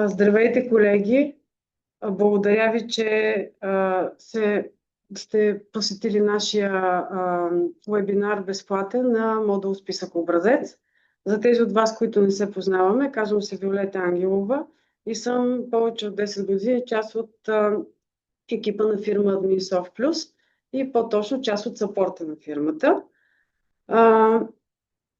Здравейте, колеги! Благодаря ви, че сте посетили нашия вебинар безплатен на модул Списък образец. За тези от вас, които не се познаваме, казвам се Виолета Ангелова и съм повече от 10 години част от екипа на фирма Adminsoft Plus и по-точно част от съпорта на фирмата.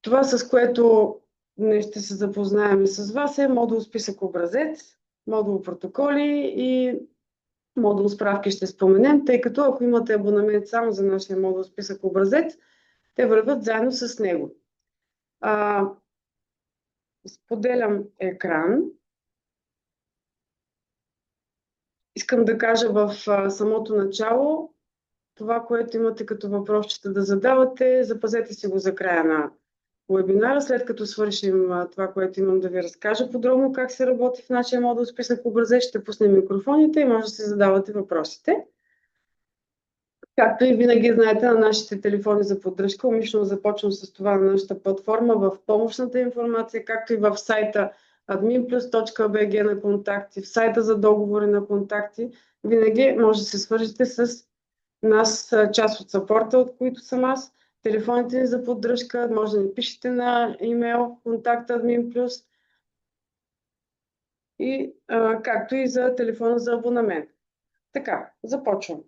Това, с което днес ще се запознаем с вас, е модул Списък образец, модул Протоколи и модул Справки ще споменем, тъй като ако имате абонамент само за нашия модул Списък образец, те върват заедно с него. Споделям екран. Искам да кажа в самото начало това, което имате като въпросчета да задавате, запазете си го за края на вебинара, след като свършим това, което имам да ви разкажа подробно как се работи в нашия модул Списък образец, ще пуснем микрофоните и може да си задавате въпросите. Както и винаги знаете, на нашите телефони за поддръжка, умишлено започвам с това на нашата платформа в помощната информация, както и в сайта adminplus.bg на контакти, в сайта за договори на контакти. Винаги може да се свържете с нас, част от съпорта, от които съм аз. Телефоните ни за поддръжка, може да ни пишете на имейл контакт adminplus и както и за телефона за абонамент. Така, започвам.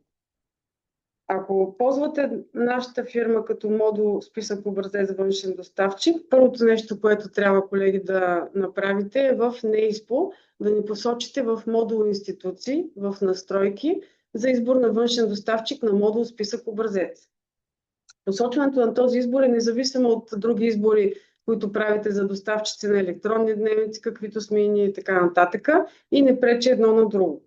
Ако ползвате нашата фирма като модул Списък образец за външен доставчик, първото нещо, което трябва, колеги, да направите е в NAISPO да ни посочите в модул институции, в настройки за избор на външен доставчик на модул Списък образец. Посочването на този избор е независимо от други избори, които правите за доставчици на електронни дневници, каквито сме и ние и така нататък, и не пречи едно на друго.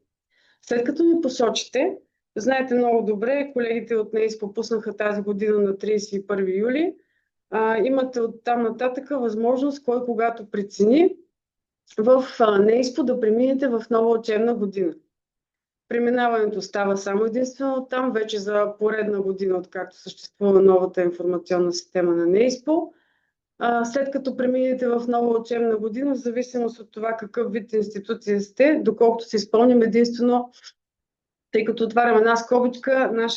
След като ни посочите, знаете много добре, колегите от NAISPO попуснаха тази година на 31 юли, имате от там нататък възможност, кой когато прецени, в NAISPO да преминете в нова учебна година. Преминаването става само единствено там, вече за поредна година, откакто съществува новата информационна система на NAISPO. След като преминете в нова учебна година, в зависимост от това какъв вид институция сте, доколкото се изпълним единствено, тъй като отварям една скобичка,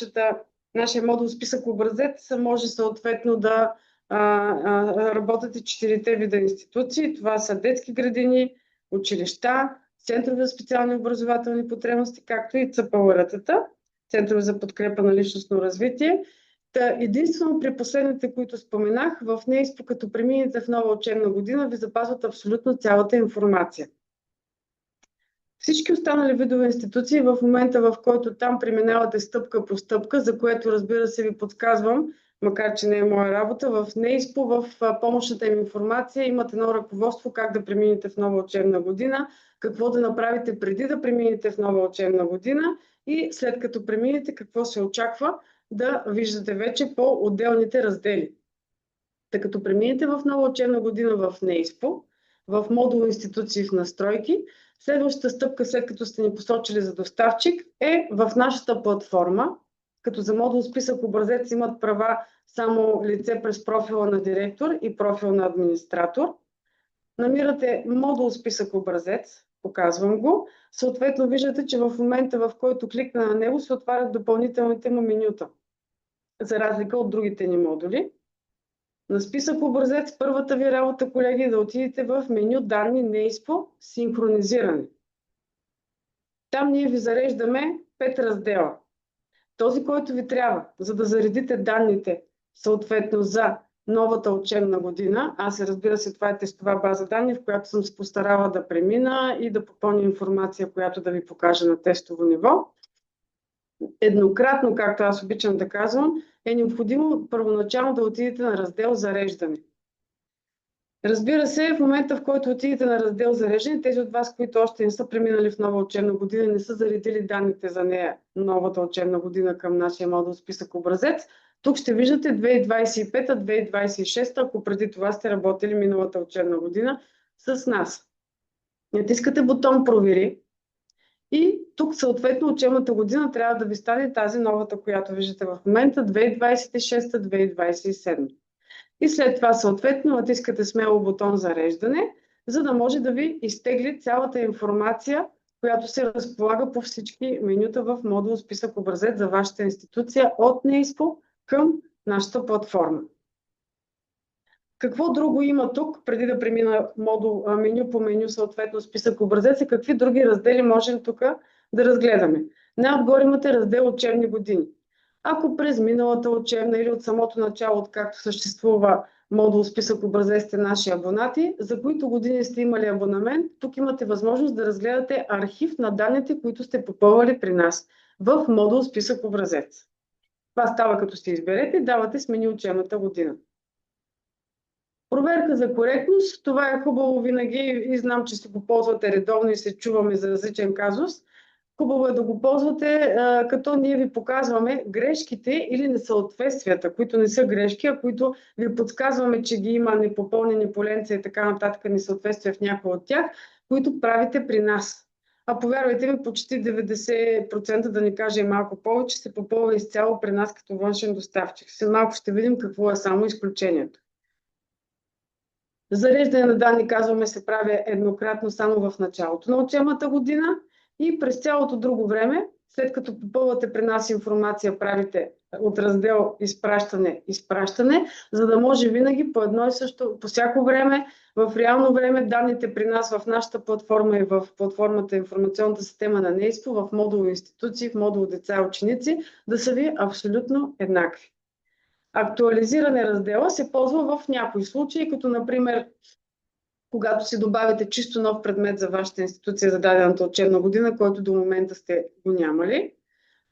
нашия модул Списък образец може съответно да работят и 4-те вида институции. Това са детски градини, училища, центрове за специални образователни потребности, както и ЦПЛР-тата, центрове за подкрепа на личностно развитие. Единствено при последните, които споменах, в NAISPO, като преминете в нова учебна година, ви запазват абсолютно цялата информация. Всички останали видове институции в момента, в който там преминавате стъпка по стъпка, за което, разбира се, ви подсказвам, макар че не е моя работа, в NAISPO, в помощната им информация имате едно ръководство как да преминете в нова учебна година, какво да направите преди да преминете в нова учебна година и след като преминете какво се очаква да виждате вече по отделните раздели. Тъй като преминете в нова учебна година в NAISPO, в модул институции в настройки, следващата стъпка, след като сте ни посочили за доставчик, е в нашата платформа, като за модул Списък образец имат права само лице през профила на директор и профил на администратор. Намирате модул Списък образец, показвам го. Съответно виждате, че в момента, в който кликна на него, се отварят допълнителните му менюта, за разлика от другите ни модули. На Списък образец първата ви работа, колеги, е да отидете в меню Данни NAISPO Синхронизиране. Там ние ви зареждаме 5 раздела. Този, който ви трябва, за да заредите данните, съответно за новата учебна година. Аз, разбира се, това е тестова база данни, в която съм се постарала да премина и да попълня информация, която да ви покажа на тестово ниво. Еднократно, както аз обичам да казвам, е необходимо първоначално да отидете на раздел Зареждане. Разбира се, в момента, в който отидете на раздел Зареждане, тези от вас, които още не са преминали в нова учебна година и не са заредили данните за нея, новата учебна година към нашия модул Списък образец, тук ще виждате 2025-2026, ако преди това сте работили миналата учебна година с нас. Натискате бутон Провери и тук съответно учебната година трябва да ви стане тази новата, която виждате в момента, 2026-2027. И след това съответно натискате смело бутон зареждане, за да може да ви изтегли цялата информация, която се разполага по всички менюта в модул списък образец за вашата институция от NAESPO към нашата платформа. Какво друго има тук, преди да премина меню по меню, съответно списък образец, и какви други раздели можем тук да разгледаме? Най-отгоре имате раздел учебни години. Ако през миналата учебна или от самото начало, откакто съществува модул списък образец, сте наши абонати, за които години сте имали абонамент, тук имате възможност да разгледате архив на данните, които сте попълвали при нас в модул списък образец. Това става като се изберете, давате смени учебната година. Проверка за коректност, това е хубаво винаги и знам, че си го ползвате редовно и се чуваме за различен казус. Хубаво е да го ползвате, като ние ви показваме грешките или несъответствията, които не са грешки, а които ви подсказваме, че ги има непопълнени поленца и така нататък, несъответствия в някои от тях, които правите при нас. А повярвайте ми, почти 90%, да ни кажа и малко повече, се попълва изцяло при нас като външен доставчик. След малко ще видим какво е само изключението. Зареждане на данни, казваме, се прави еднократно само в началото на учебната година и през цялото друго време, след като попълвате при нас информация, правите от раздел изпращане, за да може винаги по едно и също, по всяко време, в реално време, данните при нас в нашата платформа и в платформата информационната система на NAESPO, в модул институции, в модул деца и ученици, да са ви абсолютно еднакви. Актуализиране раздела се ползва в някои случаи, като например, когато си добавите чисто нов предмет за вашата институция за дадената учебна година, който до момента сте го нямали.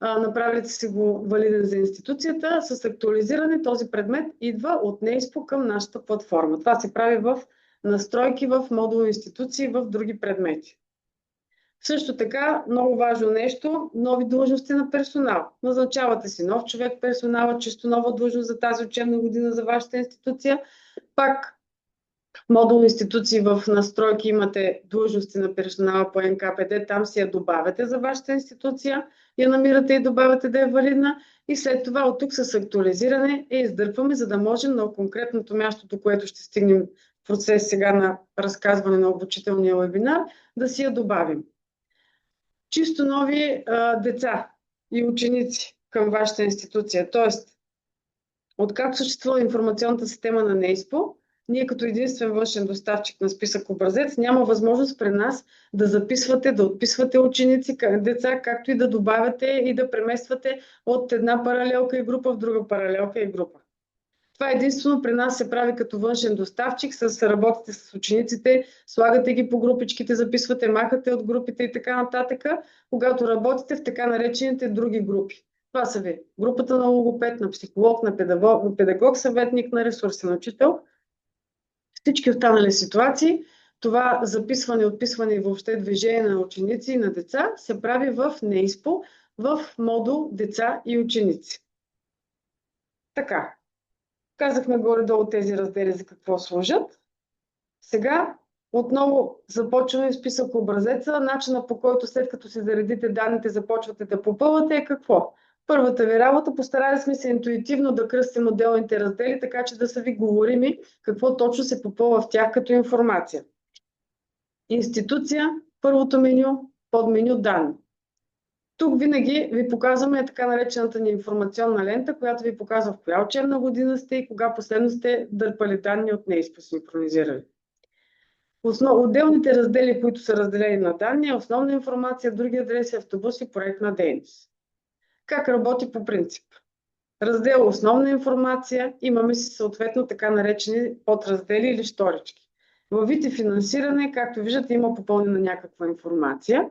Направите си го валиден за институцията. С актуализиране този предмет идва от NAESPO към нашата платформа. Това се прави в настройки, в модул институции, в други предмети. Също така, много важно нещо, нови длъжности на персонал. Назначавате си нов човек персонала, чисто нова длъжност за тази учебна година за вашата институция. Пак модул институции в настройки имате длъжности на персонала по НКПД, там си я добавяте за вашата институция, я намирате и добавяте да е валидна и след това от тук с актуализиране я издърпваме, за да можем на конкретното място, до което ще стигнем в процес сега на разказване на обучителния вебинар, да си я добавим. Чисто нови деца и ученици към вашата институция. Тоест, откакто съществува информационната система на NAESPO, ние като единствен външен доставчик на списък образец няма възможност при нас да записвате, да отписвате ученици, деца, както и да добавяте и да премествате от една паралелка и група в друга паралелка и група. Това единствено при нас се прави като външен доставчик, работите с учениците, слагате ги по групичките, записвате, махате от групите и така нататък, когато работите в така наречените други групи. Това са ви групата на логопед, на психолог, на педагог, съветник, на ресурсен учител. Всички останали ситуации, това записване, отписване и въобще движение на ученици и на деца се прави в NAESPO, в модул деца и ученици. Така. Казахме горе-долу тези раздели за какво служат. Сега отново започваме списък образеца. Начина, по който след като си заредите данните, започвате да попълвате е какво? Първата ви работа, постарали сме се интуитивно да кръстим отделните раздели, така че да са ви говорими какво точно се попълва в тях като информация. Институция, първото меню, подменю данни. Тук винаги ви показваме така наречената ни информационна лента, която ви показва в коя учебна година сте и кога последно сте дърпали данни от NAESPO синхронизирали. Отделните раздели, които са разделени на данни, основна информация, други адреси, автобуси, проектна дейност. Как работи по принцип? Раздел основна информация, имаме си съответно така наречени подраздели или шторички. Във вид и финансиране, както виждате, има попълнена някаква информация.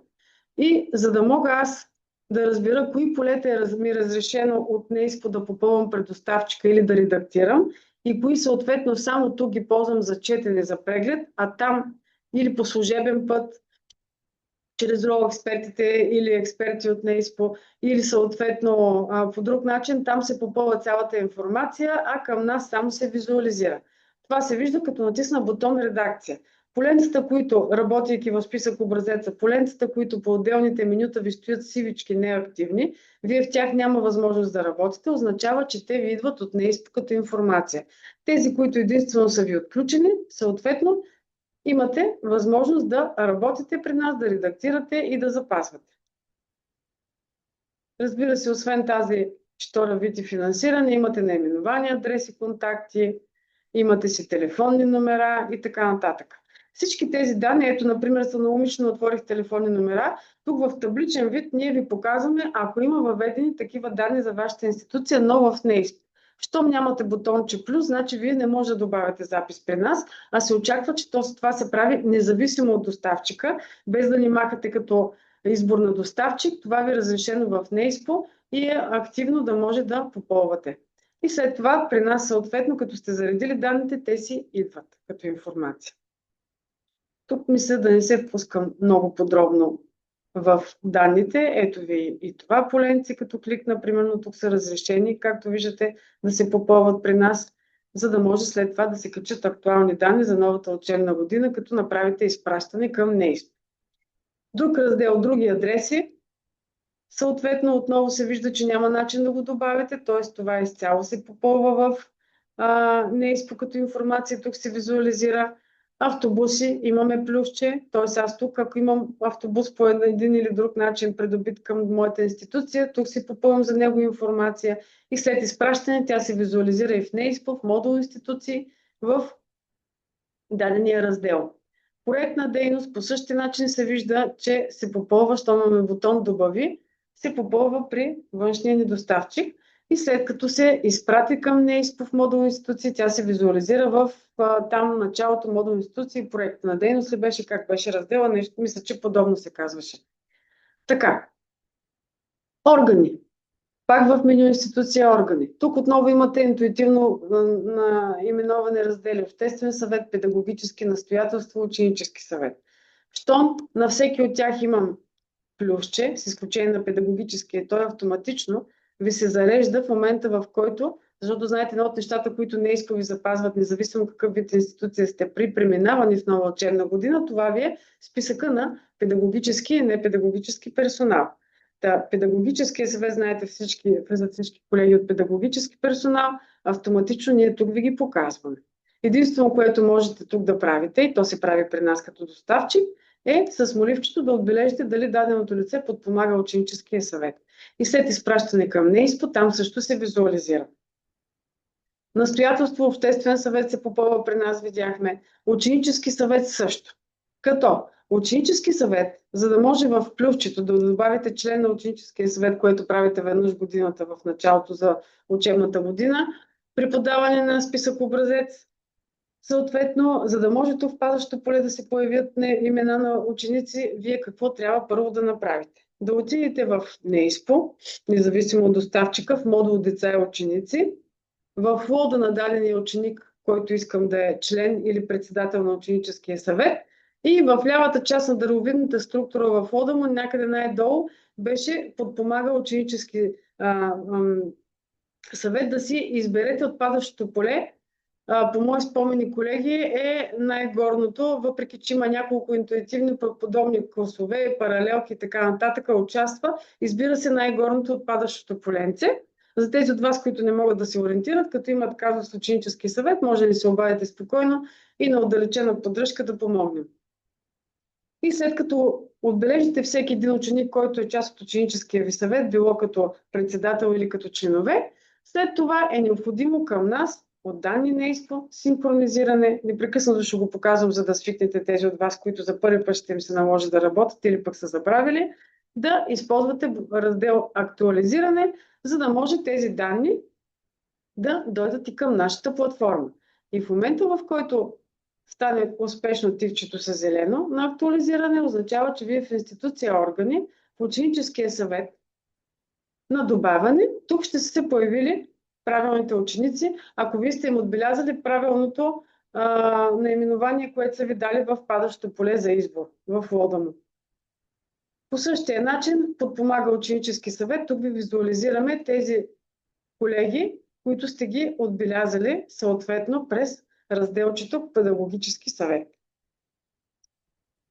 И за да мога аз да разбера кои полета ми е разрешено от NAESPO да попълвам пред доставчика или да редактирам и кои съответно само тук ги ползвам за четене, за преглед, а там или по служебен път, чрез рол експертите или експерти от NAESPO, или съответно по друг начин, там се попълва цялата информация, а към нас само се визуализира. Това се вижда като натисна бутон редакция. Поленцата, които, работейки в списък образеца, поленцата, които по отделните менюта ви стоят сивички, неактивни, вие в тях няма възможност да работите, означава, че те ви идват от НЕИСПО като информация. Тези, които единствено са ви отключени, съответно, имате възможност да работите при нас, да редактирате и да запазвате. Разбира се, освен тази втора вид и финансиране, имате наименования, адреси, контакти, имате си телефонни номера и така нататък. Всички тези данни, ето, например, самоумишлено отворих телефонни номера, тук в табличен вид ние ви показваме, ако има въведени такива данни за вашата институция, но в НЕИСП. Щом нямате бутонче плюс, значи вие не може да добавяте запис при нас, а се очаква, че това се прави независимо от доставчика, без да ни махате като избор на доставчик. Това ви е разрешено в НЕИСПО и е активно да може да попълвате. И след това при нас съответно, като сте заредили данните, те си идват като информация. Тук мисля да не се впускам много подробно в данните. Ето ви и това поленце, като кликна, примерно тук са разрешени, както виждате, да се попълват при нас, за да може след това да се качат актуални данни за новата учебна година, като направите изпращане към НЕИСП. Друг раздел, други адреси. Съответно, отново се вижда, че няма начин да го добавите, т.е. това изцяло се попълва в НЕИСПО като информация, тук се визуализира. Автобуси, имаме плюсче, т.е. аз тук, ако имам автобус по един или друг начин придобит към моята институция, тук си попълвам за него информация и след изпращане тя се визуализира и в НЕИСПО, в модул институции, в дадения раздел. Проектна дейност по същия начин се вижда, че се попълва, щом имаме бутон добави, се попълва при външния ни доставчик и след като се изпрати към НЕИСПО в модул институции, тя се визуализира в там началото модул институции, проектна дейност ли беше, как беше раздела, нещо, мисля, че подобно се казваше. Така, органи. Пак в меню институция органи. Тук отново имате интуитивно именовани раздели. Обществен съвет, педагогически настоятелство, ученически съвет. Щом на всеки от тях имам плюсче, с изключение на педагогическия, той автоматично ви се зарежда в момента, в който, защото знаете, едно от нещата, които НЕИСПО ви запазват, независимо какъв вид институция сте при преминаване в нова учебна година, това ви е списъка на педагогически и непедагогически персонал. Педагогическия съвет, знаете всички, влизат всички колеги от педагогически персонал, автоматично ние тук ви ги показваме. Единствено, което можете тук да правите, и то се прави при нас като доставчик, е с моливчето да отбележите дали даденото лице подпомага ученическия съвет. И след изпращане към НЕИСПО, там също се визуализира. Настоятелство, обществен съвет се попълва при нас, видяхме. Ученически съвет също. Като ученически съвет, за да може в плюсчето да добавите член на ученическия съвет, което правите веднъж годината в началото за учебната година, при подаване на списък образец, съответно, за да може тук в пазащото поле да се появят имена на ученици, вие какво трябва първо да направите? Да отидете в НЕИСПО, независимо от доставчика, в модул деца и ученици, в лода на дадения ученик, който искам да е член или председател на ученическия съвет, и в лявата част на дървовидната структура в лода му, някъде най-долу, беше подпомага ученически съвет да си изберете от падащото поле. По мои спомени, колеги, е най-горното, въпреки че има няколко интуитивни подобни класове, паралелки и така нататък, участва, избира се най-горното от падащото поленце. За тези от вас, които не могат да се ориентират, като имат казус в ученически съвет, може да се обадите спокойно и на отдалечена поддръжка да помогнем. И след като отбележите всеки един ученик, който е част от ученическия ви съвет, било като председател или като членове, след това е необходимо към нас от данни НЕИСПО, синхронизиране, непрекъснато ще го показвам, за да свикнете тези от вас, които за първи път ще им се наложи да работят или пък са забравили, да използвате раздел актуализиране, за да може тези данни да дойдат и към нашата платформа. И в момента, в който стане успешно тивчето с зелено на актуализиране, означава, че вие в институция органи, в ученическия съвет на добавяне, тук ще се появили правилните ученици, ако вие сте им отбелязали правилното наименование, което са ви дали в падащото поле за избор, в лода му. По същия начин подпомага ученически съвет. Тук ви визуализираме тези колеги, които сте ги отбелязали съответно през разделчето педагогически съвет.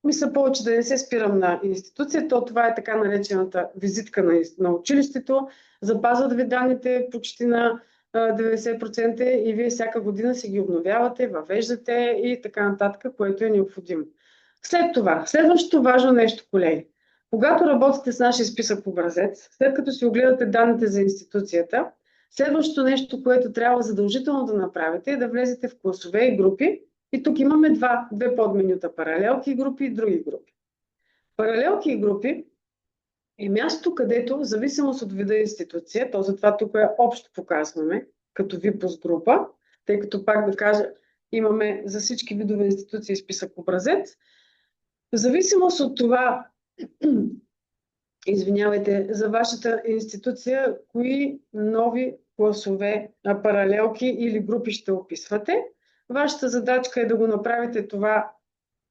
Мисля повече да не се спирам на институцията. Това е така наречената визитка на училището. Запазват ви данните почти на 90% и вие всяка година си ги обновявате, въвеждате и така нататък, което е необходимо. След това, следващото важно нещо, колеги. Когато работите с нашия списък образец, след като си огледате данните за институцията, следващото нещо, което трябва задължително да направите, е да влезете в класове и групи. И тук имаме две подменюта – паралелки групи и други групи. Паралелки и групи е място, където, в зависимост от вида институция, то затова тук общо показваме, като випуск група, тъй като пак да кажа, имаме за всички видове институции списък образец. В зависимост от това, извинявайте, за вашата институция, кои нови класове, паралелки или групи ще описвате. Вашата задачка е да го направите това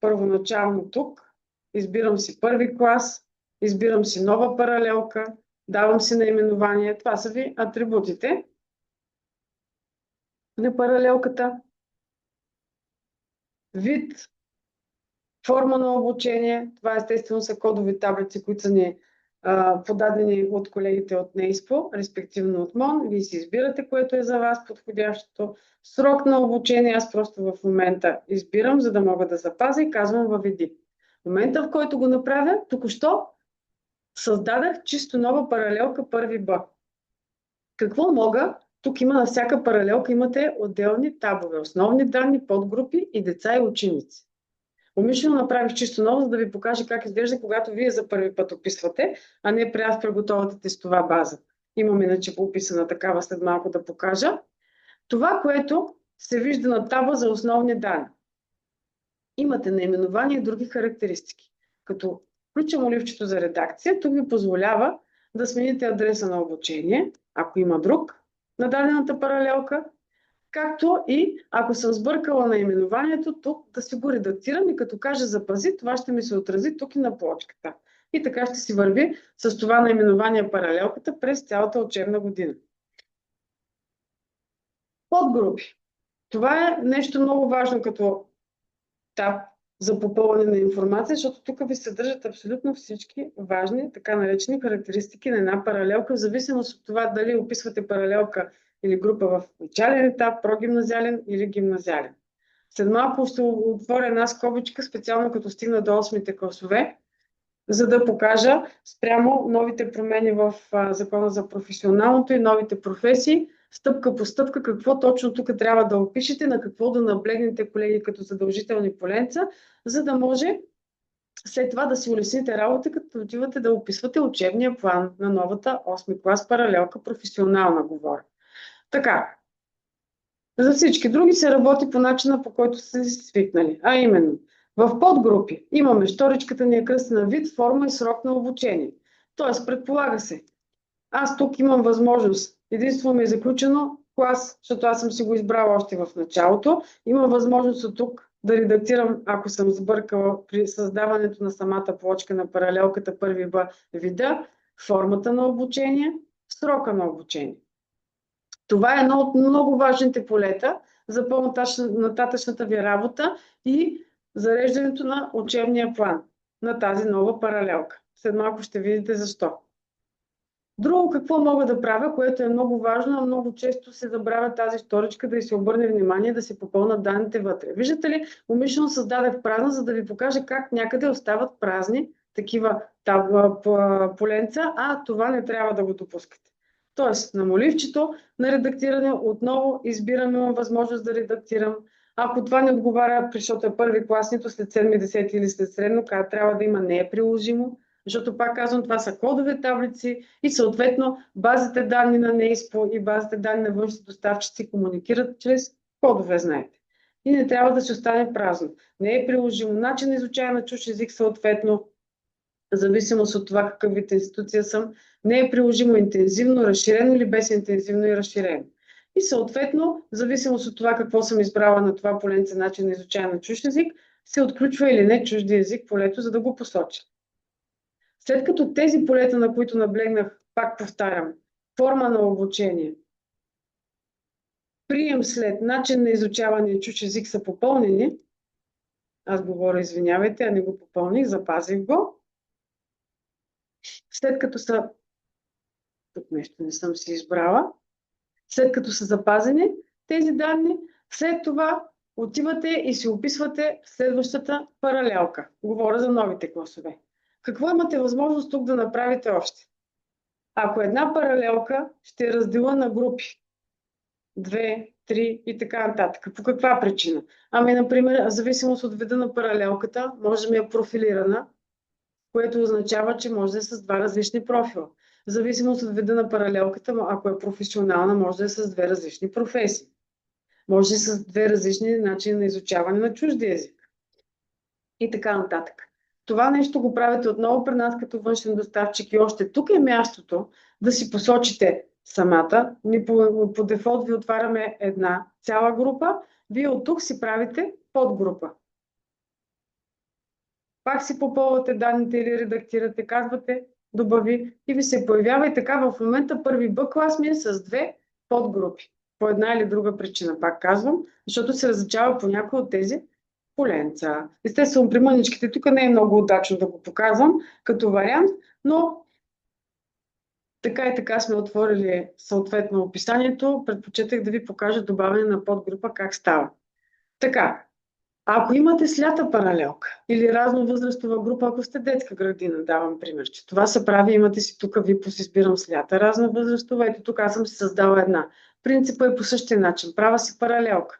първоначално тук. Избирам си първи клас, избирам си нова паралелка, давам си наименование. Това са ви атрибутите на паралелката. Вид, форма на обучение. Това естествено са кодови таблици, които са ни подадени от колегите от НЕИСПО, респективно от МОН. Вие си избирате, което е за вас подходящото. Срок на обучение аз просто в момента избирам, за да мога да запазя и казвам въведи. В момента, в който го направя, току-що създадах чисто нова паралелка първи Б. Какво мога? Тук има на всяка паралелка имате отделни табове, основни данни, подгрупи и деца и ученици. Умишлено направих чисто ново, за да ви покажа как изглежда, когато вие за първи път описвате, а не при аз приготовата тестова база. Имам иначе описана такава, след малко да покажа. Това, което се вижда на таба за основни данни. Имате наименование и други характеристики. Като включам оливчето за редакция, тук ви позволява да смените адреса на обучение, ако има друг, на дадената паралелка, както и ако съм сбъркала наименованието, тук да си го редактирам и като кажа запази, това ще ми се отрази тук и на плочката. И така ще си върви с това наименование паралелката през цялата учебна година. Подгрупи. Това е нещо много важно като таб за попълване на информация, защото тук ви съдържат абсолютно всички важни, така наречени характеристики на една паралелка, в зависимост от това дали описвате паралелка или група в начален етап, прогимназиален или гимназиален. След малко ще отворя една скобичка, специално като стигна до 8-те класове, за да покажа спрямо новите промени в Закона за професионалното и новите професии, стъпка по стъпка, какво точно тук трябва да опишете, на какво да наблегнете, колеги, като задължителни поленца, за да може след това да си улесните работа, като отивате да описвате учебния план на новата 8-ми клас паралелка, професионална говоря. Така, за всички други се работи по начина, по който са си свикнали, а именно в подгрупи имаме щоричката ни е кръстена вид, форма и срок на обучение. Тоест, предполага се, аз тук имам възможност, единствено ми е заключено клас, защото аз съм си го избрала още в началото, имам възможност от тук да редактирам, ако съм сбъркала при създаването на самата плочка на паралелката първи Б, вида, формата на обучение, срока на обучение. Това е едно от много важните полета за по-нататъчната ви работа и зареждането на учебния план на тази нова паралелка. След малко ще видите защо. Друго какво мога да правя, което е много важно, а много често се забравя тази вторичка, да й се обърне внимание, да се попълнат данните вътре. Виждате ли, умишлено създадах празна, за да ви покажа как някъде остават празни такива поленца, а това не трябва да го допускате. Тоест, на моливчето на редактиране отново избирам, имам възможност да редактирам. Ако това не отговаря, защото е първи клас, нито след 7, 10 или след средно, трябва да има не е приложимо, защото пак казвам, това са кодове таблици и съответно базите данни на НЕИСПО и базите данни на външните доставчици комуникират чрез кодове, знаете. И не трябва да се остане празно. Не е приложимо. Начин на изучаване на чужд език съответно, в зависимост от това какъв вид институция съм, не е приложимо интензивно, разширено или без интензивно и разширено. И съответно, в зависимост от това какво съм избрала на това поленце начин на изучаване на чужд език, се отключва или не чужди език полето, за да го посоча. След като тези полета, на които наблегнах, пак повтарям, форма на обучение, прием след начин на изучаване и чужд език са попълнени, Аз говоря, извинявайте, а не го попълних, запазих го. След като са... Тук нещо не съм си избрала. След като са запазени тези данни, след това отивате и си описвате следващата паралелка. Говоря за новите класове. Какво имате възможност тук да направите още? Ако една паралелка ще е разделена на групи, 2, 3 и така нататък. По каква причина? Ами, например, в зависимост от вида на паралелката, може да е профилирана, което означава, че може да е с два различни профила. В зависимост от вида на паралелката, ако е професионална, може да е с две различни професии. Може да е с две различни начини на изучаване на чужди език. И така нататък. Това нещо го правите отново при нас като външен доставчик и още тук е мястото да си посочите самата. Ние по дефолт ви отваряме една цяла група. Вие от тук си правите подгрупа. Пак си попълвате данните или редактирате, казвате добави и ви се появява и така в момента първи Б клас ми е с две подгрупи. По една или друга причина, пак казвам, защото се различава по някои от тези поленца. Естествено, при мъничките тук не е много удачно да го показвам като вариант, но така и така сме отворили съответно описанието. Предпочитах да ви покажа добавяне на подгрупа как става. Така, ако имате слята паралелка или разновъзрастова група, ако сте детска градина, давам пример, че това се прави, имате си тук випус, избирам слята разновъзрастова, ето тук аз съм си създала една. Принципът е по същия начин, права си паралелка.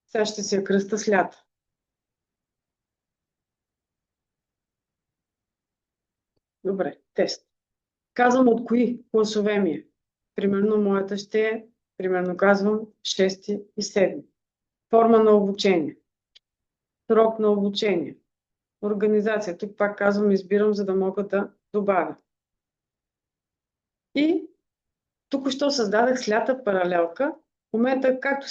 Сега ще си я кръста слята. Добре, тест. Казвам от кои класове ми е. Примерно моята ще е, примерно казвам, 6 и 7. Форма на обучение. Срок на обучение. Организация. Тук пак казвам, избирам, за да мога да добавя. И тук-що създадах слята паралелка. В момента, както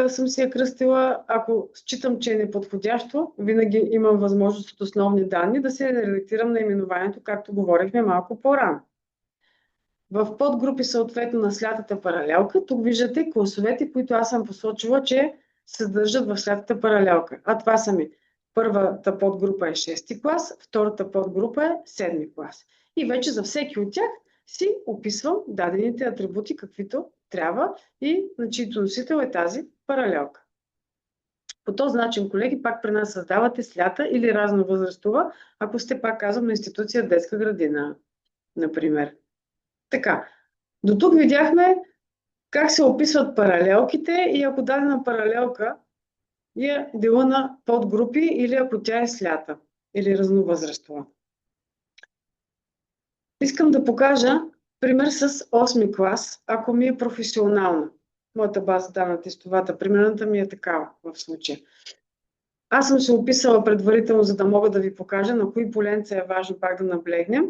съм си я кръстила, ако считам, че е неподходящо, винаги имам възможност от основни данни да се редактирам наименованието, както говорихме малко по-рано. В подгрупи съответно на слятата паралелка, тук виждате класовете, които аз съм посочила, че се съдържат в слятата паралелка. А това са ми. Първата подгрупа е 6 клас, втората подгрупа е 7 клас. И вече за всеки от тях си описвам дадените атрибути, каквито трябва и на чието носител е тази паралелка. По този начин, колеги, пак при нас създавате слята или разновъзрастова, ако сте, пак казвам, на институция детска градина, например. Така, до тук видяхме как се описват паралелките и ако дадена паралелка е дела на подгрупи или ако тя е слята или разновъзрастова. Искам да покажа пример с 8 клас, ако ми е професионална. Моята база данна тестовата, примерната ми е такава в случая. Аз съм се описала предварително, за да мога да ви покажа на кои поленца е важно пак да наблегнем.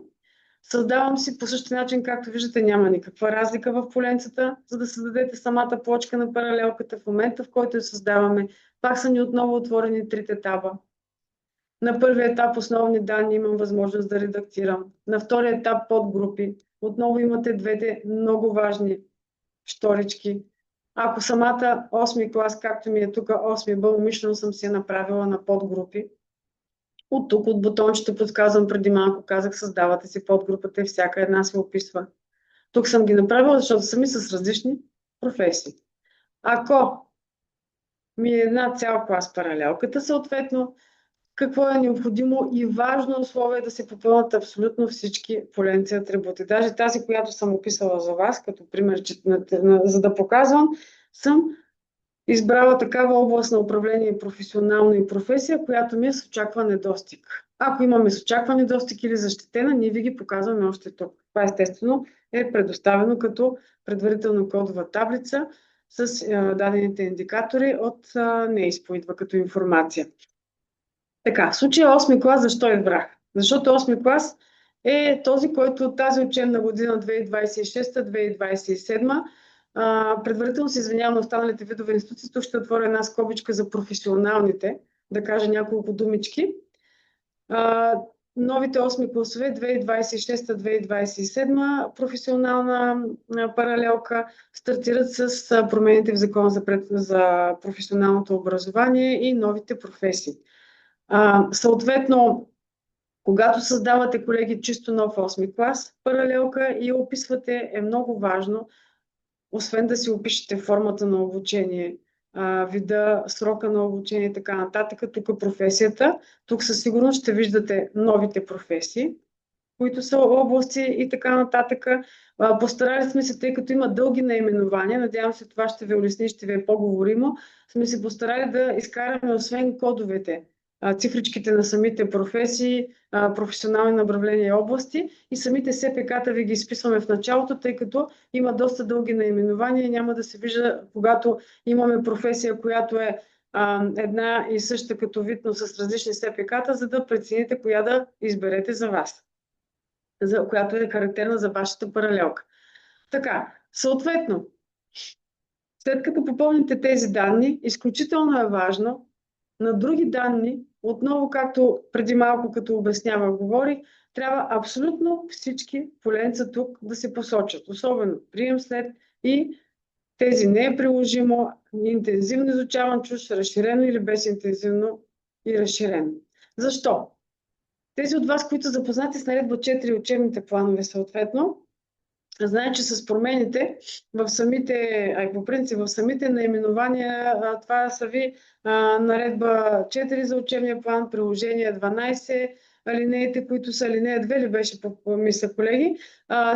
Създавам си по същия начин, както виждате, няма никаква разлика в поленцата, за да създадете самата плочка на паралелката. В момента, в който я създаваме, пак са ни отново отворени трите таба. На първия етап основни данни имам възможност да редактирам. На втория етап подгрупи. Отново имате двете много важни шторички. Ако самата 8 клас, както ми е тук 8 Б, умишлено съм си я направила на подгрупи. От тук, от бутончето подсказвам преди малко, казах, създавате си подгрупата и всяка една се описва. Тук съм ги направила, защото са ми с различни професии. Ако ми е една цял клас паралелката, съответно, какво е необходимо и важно условие да се попълнат абсолютно всички поленци атрибути. Даже тази, която съм описала за вас, като пример, за да показвам, съм избрала такава област на управление професионално и професия, която ми е с очакван недостиг. Ако имаме с очакван недостиг или защитена, ние ви ги показваме още тук. Това естествено е предоставено като предварителна кодова таблица с дадените индикатори от НЕИСПО, идва като информация. Така, в случая 8 клас защо избрах? Защото 8 клас е този, който от тази учебна година 2026-2027 предварително се извинявам на останалите видове институции. Тук ще отворя една скобичка за професионалните, да кажа няколко думички. новите 8 класове 2026-2027 професионална паралелка стартират с промените в Закона за професионалното образование и новите професии. Съответно, когато създавате, колеги, чисто нов 8 клас паралелка и описвате, е много важно, освен да си опишете формата на обучение, вида, срока на обучение и така нататък, тук професията, тук със сигурност ще виждате новите професии, които са области и така нататък. Постарали сме се, тъй като има дълги наименования, надявам се това ще ви улесни, ще ви е по-говоримо, сме се постарали да изкараме освен кодовете, цифричките на самите професии, професионални направления и области и самите СПК-та ви ги изписваме в началото, тъй като има доста дълги наименования и няма да се вижда, когато имаме професия, която е една и съща като вид, но с различни СПК-та, за да прецените коя да изберете за вас, която е характерна за вашата паралелка. Така, съответно, след като попълните тези данни, изключително е важно на други данни, отново както преди малко като обяснявах, говори, трябва абсолютно всички поленца тук да се посочат. Особено прием след и тези не е приложимо, интензивно изучаван чужд, разширено или без интензивно и разширено. Защо? Тези от вас, които са запознати с наредба 4 учебните планове съответно, знаят, че с промените в самите, по принцип в самите наименования, това са ви наредба 4 за учебния план, приложение 12, алинеите, които са алинея 2 ли беше, мисля, колеги,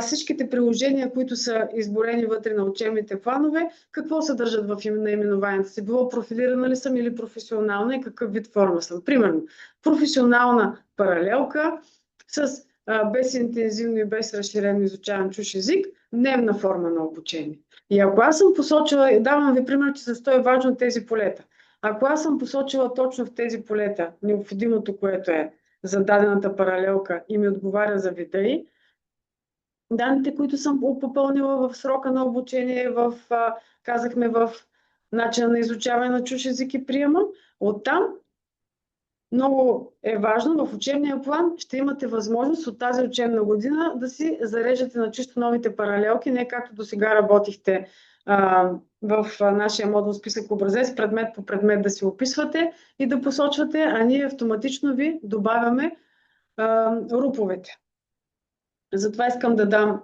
всичките приложения, които са изборени вътре на учебните планове, какво съдържат в наименованията си? Било профилирана ли съм или професионална и какъв вид форма съм? Примерно, професионална паралелка с без интензивно и без разширено изучаван чужд език, дневна форма на обучение. И ако аз съм посочила, давам ви пример, че защо е важно тези полета. Ако аз съм посочила точно в тези полета необходимото, което е за дадената паралелка и ми отговаря за вида й, данните, които съм попълнила в срока на обучение, казахме в начина на изучаване на чужд език и приема, оттам много е важно, в учебния план ще имате възможност от тази учебна година да си зареждате на чисто новите паралелки, не както до сега работихте в нашия модул списък образец, предмет по предмет да си описвате и да посочвате, а ние автоматично ви добавяме руповете. Затова искам да дам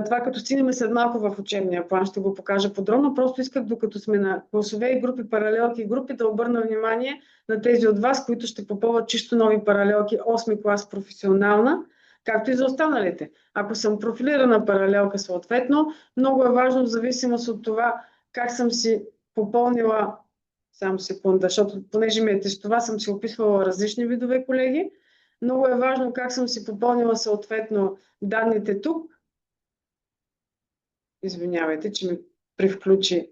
това, като стигнем след малко в учебния план, ще го покажа подробно. Просто исках, докато сме на класове и групи, паралелки и групи, да обърна внимание на тези от вас, които ще попълват чисто нови паралелки, 8 клас професионална, както и за останалите. Ако съм профилирана паралелка съответно, много е важно, в зависимост от това как съм си попълнила, само секунда, защото понеже ми е тестова, съм си описвала различни видове, колеги. Много е важно как съм си попълнила съответно данните тук. Извинявайте, че ми превключи.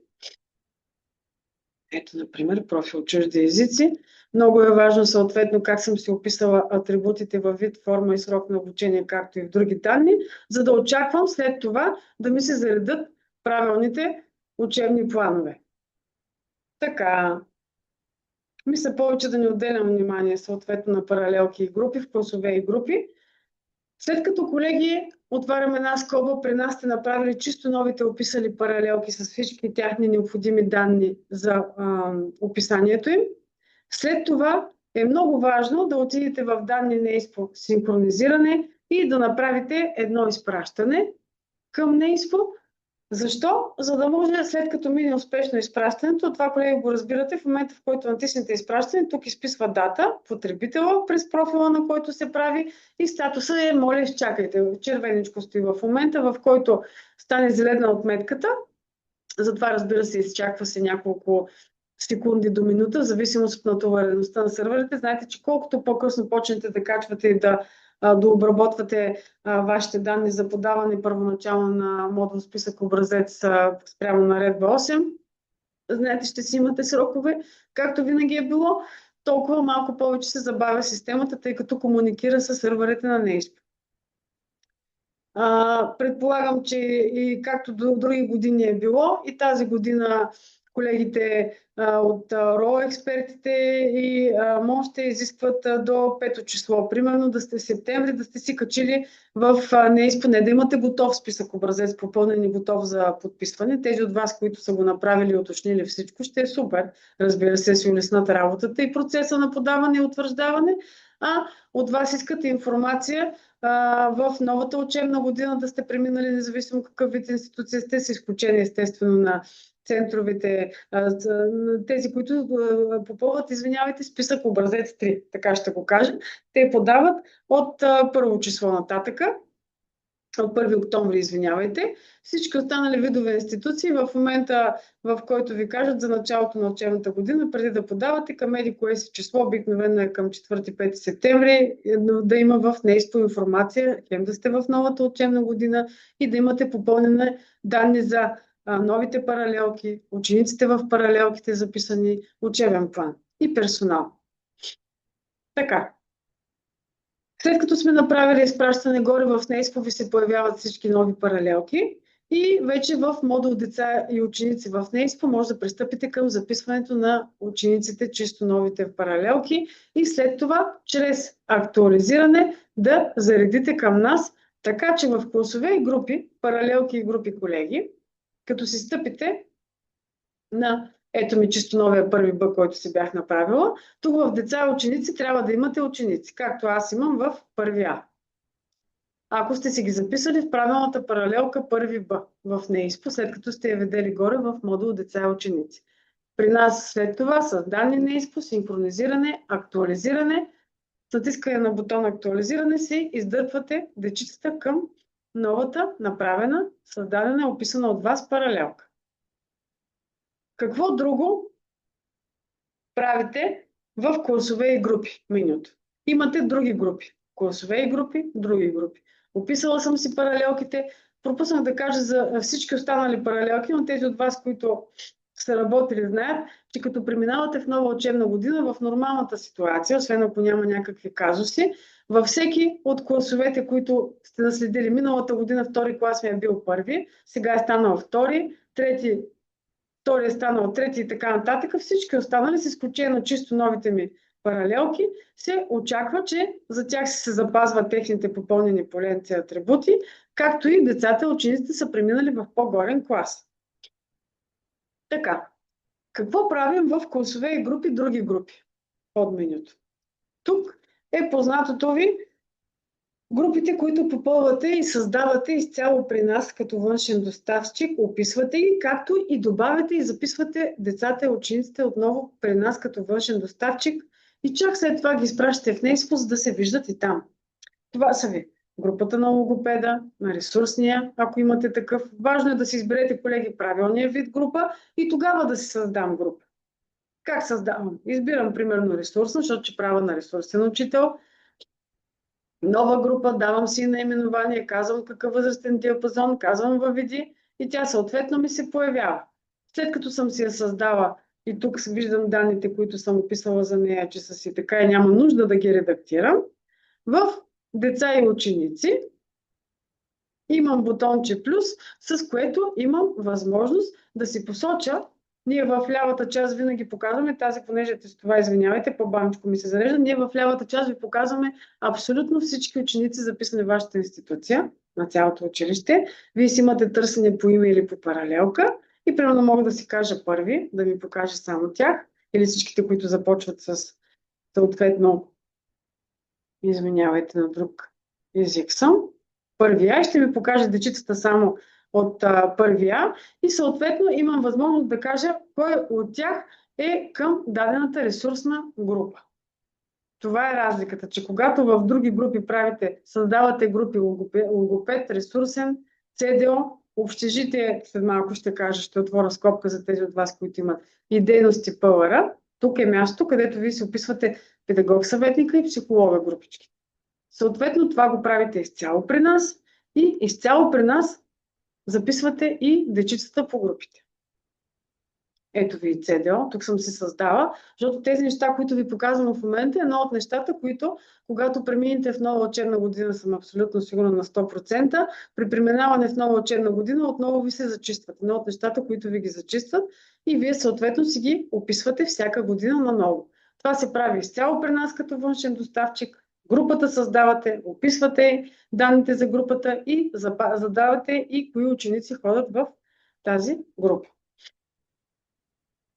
Ето, например, профил чужди езици. Много е важно съответно как съм си описала атрибутите във вид, форма и срок на обучение, както и в други данни, за да очаквам след това да ми се заредат правилните учебни планове. Така, мисля повече да не отделям внимание съответно на паралелки и групи, в класове и групи. След като, колеги, отварям една скоба, при нас сте направили чисто новите описали паралелки с всички тяхни необходими данни за описанието им. След това е много важно да отидете в данни NAESPO синхронизиране и да направите едно изпращане към NAESPO. Защо? За да може, след като мине успешно изпращането, това, колеги, го разбирате, в момента, в който натиснете изпращане, тук изписва дата, потребителя през профила, на който се прави и статуса е, моля, изчакайте. Червеничко стои в момента, в който стане зелена отметката. Затова, разбира се, изчаква се няколко секунди до минута, в зависимост от натовареността на сървърите. Знаете, че колкото по-късно почнете да качвате и да обработвате вашите данни за подаване първоначално на модул списък образец спрямо наредба 8. Знаете, ще си имате срокове, както винаги е било, толкова малко повече се забавя системата, тъй като комуникира с сървърите на NAESPO. Предполагам, че и както до други години е било, и тази година, колегите от РО експертите и МОН ще изискват до 5 число. Примерно да сте в септември, да сте си качили в НЕИСПО, не да имате готов списък образец, попълнен и готов за подписване. Тези от вас, които са го направили и уточнили всичко, ще е супер. Разбира се, си улеснат работата и процеса на подаване и утвърждаване. А от вас искате информация в новата учебна година да сте преминали, независимо какъв вид институция сте, с изключение естествено на центровете, тези, които попълват, извинявайте, списък образец 3, така ще го кажа. Те подават от първо число нататъка, от 1 октомври, извинявайте. Всички останали видове институции в момента, в който ви кажат за началото на учебната година, преди да подавате към кое си число, обикновено е към 4-5 септември, да има в НЕИСПО информация, хем да сте в новата учебна година и да имате попълнене данни за новите паралелки, учениците в паралелките, записани, учебен план и персонал. Така. След като сме направили изпращане горе в НЕИСПО, ви се появяват всички нови паралелки и вече в модул деца и ученици в НЕИСПО може да пристъпите към записването на учениците, чисто новите паралелки и след това, чрез актуализиране, да заредите към нас, така че в класове и групи, паралелки и групи колеги, като си стъпите на ето ми чисто новия първи Б, който си бях направила, тук в деца и ученици трябва да имате ученици, както аз имам в първи А. Ако сте си ги записали в правилната паралелка първи Б в НЕИСПО, след като сте я видели горе в модул деца и ученици. При нас след това с данни НЕИСПО, синхронизиране, актуализиране, с натискане на бутон актуализиране си издърпвате дечицата към новата, направена, създадена, описана от вас паралелка. Какво друго правите в класове и групи менюто? Имате други групи. Класове и групи, други групи. Описала съм си паралелките. Пропуснах да кажа за всички останали паралелки, но тези от вас, които са работили, знаят, че като преминавате в нова учебна година, в нормалната ситуация, освен ако няма някакви казуси, във всеки от класовете, които сте наследили миналата година, втори клас ми е бил първи, сега е станал втори, трети, втори е станал трети и така нататък, всички останали, с изключение на чисто новите ми паралелки, се очаква, че за тях се запазват техните попълнени поленци атрибути, както и децата и учениците са преминали в по-горен клас. Така, какво правим в класове и групи, други групи под менюто? Тук е познатото ви групите, които попълвате и създавате изцяло при нас като външен доставчик, описвате ги, както и добавяте и записвате децата и учениците отново при нас като външен доставчик и чак след това ги изпращате в НЕИСПО, за да се виждат и там. Това са ви групата на логопеда, на ресурсния, ако имате такъв. Важно е да си изберете, колеги, правилния вид група и тогава да си създам група. Как създавам? Избирам примерно ресурсна, защото ще правя на ресурсен учител. Нова група, давам си наименование, казвам какъв възрастен диапазон, казвам въведи и тя съответно ми се появява. След като съм си я създала и тук виждам данните, които съм описала за нея, че са си така и няма нужда да ги редактирам, в деца и ученици имам бутонче плюс, с което имам възможност да си посоча. Ние в лявата част винаги показваме тази, понеже с това, извинявайте, по-бавничко ми се зарежда, ние в лявата част ви показваме абсолютно всички ученици, записани в вашата институция, на цялото училище. Вие си имате търсене по име или по паралелка и примерно мога да си кажа първи, да ми покажа само тях, или всичките, които започват с съответно, извинявайте, на друг език съм. Първия ще ми покаже дечицата само от първия и съответно имам възможност да кажа кой от тях е към дадената ресурсна група. Това е разликата, че когато в други групи създавате групи логопед, ресурсен, ЦДО, общежитие, след малко ще кажа, ще отворя скобка за тези от вас, които имат и дейности ПЛР, тук е място, където вие се описвате педагог-съветника и психолога групички. Съответно това го правите изцяло при нас и изцяло при нас записвате и дечицата по групите. Ето ви и CDO, тук съм се създала, защото тези неща, които ви показвам в момента, е едно от нещата, които, когато преминете в нова учебна година, съм абсолютно сигурна на 100%, при преминаване в нова учебна година отново ви се зачистват. Едно от нещата, които ви ги зачистват и вие съответно си ги описвате всяка година наново. Това се прави изцяло при нас като външен доставчик. Групата създавате, описвате данните за групата и задавате и кои ученици ходят в тази група.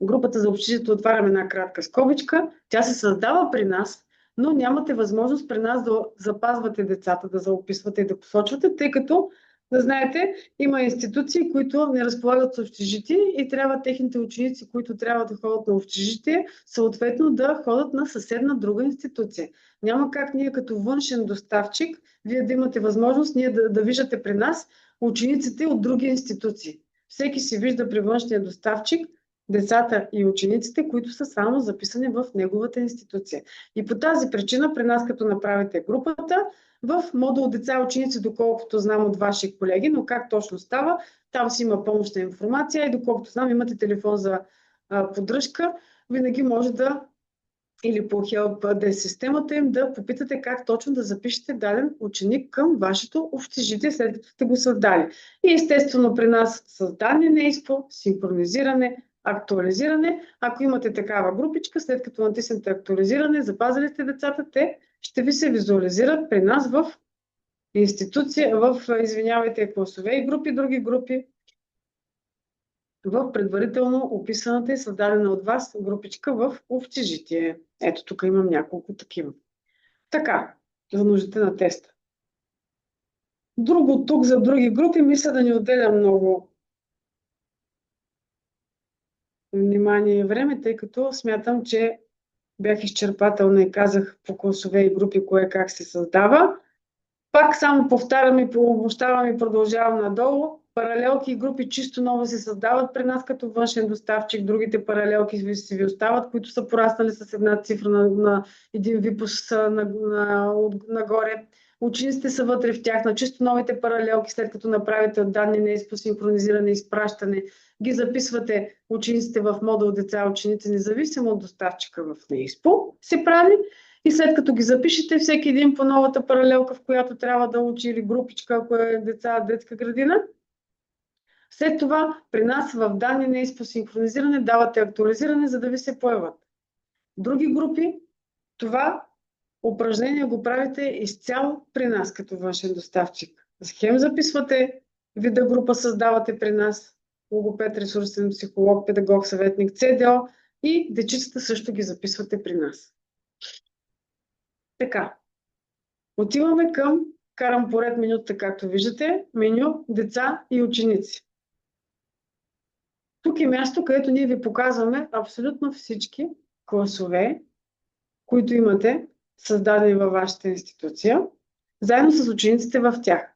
Групата за общежитието, отварям една кратка скобичка, тя се създава при нас, но нямате възможност при нас да запазвате децата, да заописвате и да посочвате, тъй като, да знаете, има институции, които не разполагат с общежитие и трябва техните ученици, които трябва да ходят на общежитие, съответно да ходят на съседна друга институция. Няма как ние като външен доставчик, вие да имате възможност ние да виждате при нас учениците от други институции. Всеки си вижда при външния доставчик децата и учениците, които са само записани в неговата институция. И по тази причина при нас, като направите групата, в модул деца и ученици, доколкото знам от ваши колеги, но как точно става, там си има помощна информация и доколкото знам, имате телефон за поддръжка, винаги може да или по HelpDesk системата им да попитате как точно да запишете даден ученик към вашето общежитие, след като сте го създали. И естествено при нас създание на ИСПО, синхронизиране, актуализиране. Ако имате такава групичка, след като натиснете актуализиране, запазили сте децата, те ще ви се визуализират при нас в институция, извинявайте, класове и групи, други групи, в предварително описаната и създадена от вас групичка в общежитие. Ето тук имам няколко такива. Така, за нуждите на теста. Друго тук за други групи, мисля да ни отделя много внимание и време, тъй като смятам, че бях изчерпателна и казах по класове и групи кое как се създава. Пак само повтарям и пообщавам и продължавам надолу. Паралелки и групи чисто ново се създават при нас като външен доставчик. Другите паралелки си ви остават, които са пораснали с една цифра на един випуск нагоре. Учениците са вътре в тях. На чисто новите паралелки, след като направите от данни на ИСПО, синхронизиране и изпращане, ги записвате учениците в модул деца и ученици, независимо от доставчика в НЕИСПО, се прави. И след като ги запишете, всеки един по новата паралелка, в която трябва да учи, или групичка, ако е деца, детска градина. След това при нас в данни на ИСПО синхронизиране давате актуализиране, за да ви се появят. Други групи, това упражнение го правите изцяло при нас като външен доставчик. Хем записвате вида група, създавате при нас логопед, ресурсен психолог, педагог, съветник, CDO и дечицата също ги записвате при нас. Така, отиваме към, карам поред менюта, както виждате, меню деца и ученици. Тук е място, където ние ви показваме абсолютно всички класове, които имате създадени във вашата институция, заедно с учениците в тях.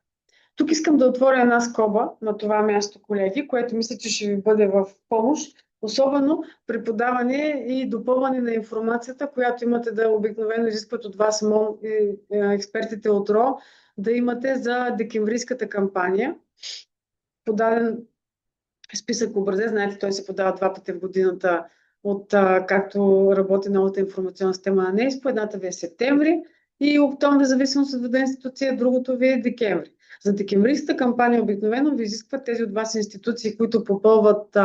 Тук искам да отворя една скоба на това място, колеги, което мисля, че ще ви бъде в помощ, особено при подаване и допълване на информацията, която имате да обикновено изискват от вас МОН и експертите от РО, да имате за декемврийската кампания. Подаден списък образец, знаете, той се подава 2 пъти в годината от както работи новата информационна система на НЕИСПО. Едната ви е септември и октомври, зависимост от вида институция, другото ви е декември. За декемврийската кампания обикновено ви изискват тези от вас институции, които попълват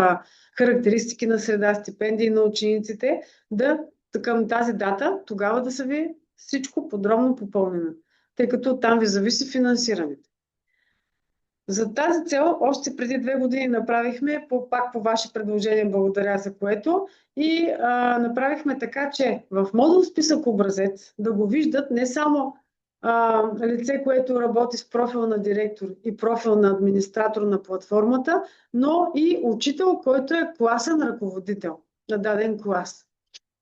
характеристики на среда, стипендии на учениците, да към тази дата тогава да са ви всичко подробно попълнено, тъй като там ви зависи финансирането. За тази цел още преди 2 години направихме, пак по ваше предложение, благодаря за което, и направихме така, че в модул списък образец да го виждат не само лице, което работи с профил на директор и профил на администратор на платформата, но и учител, който е класен ръководител на даден клас.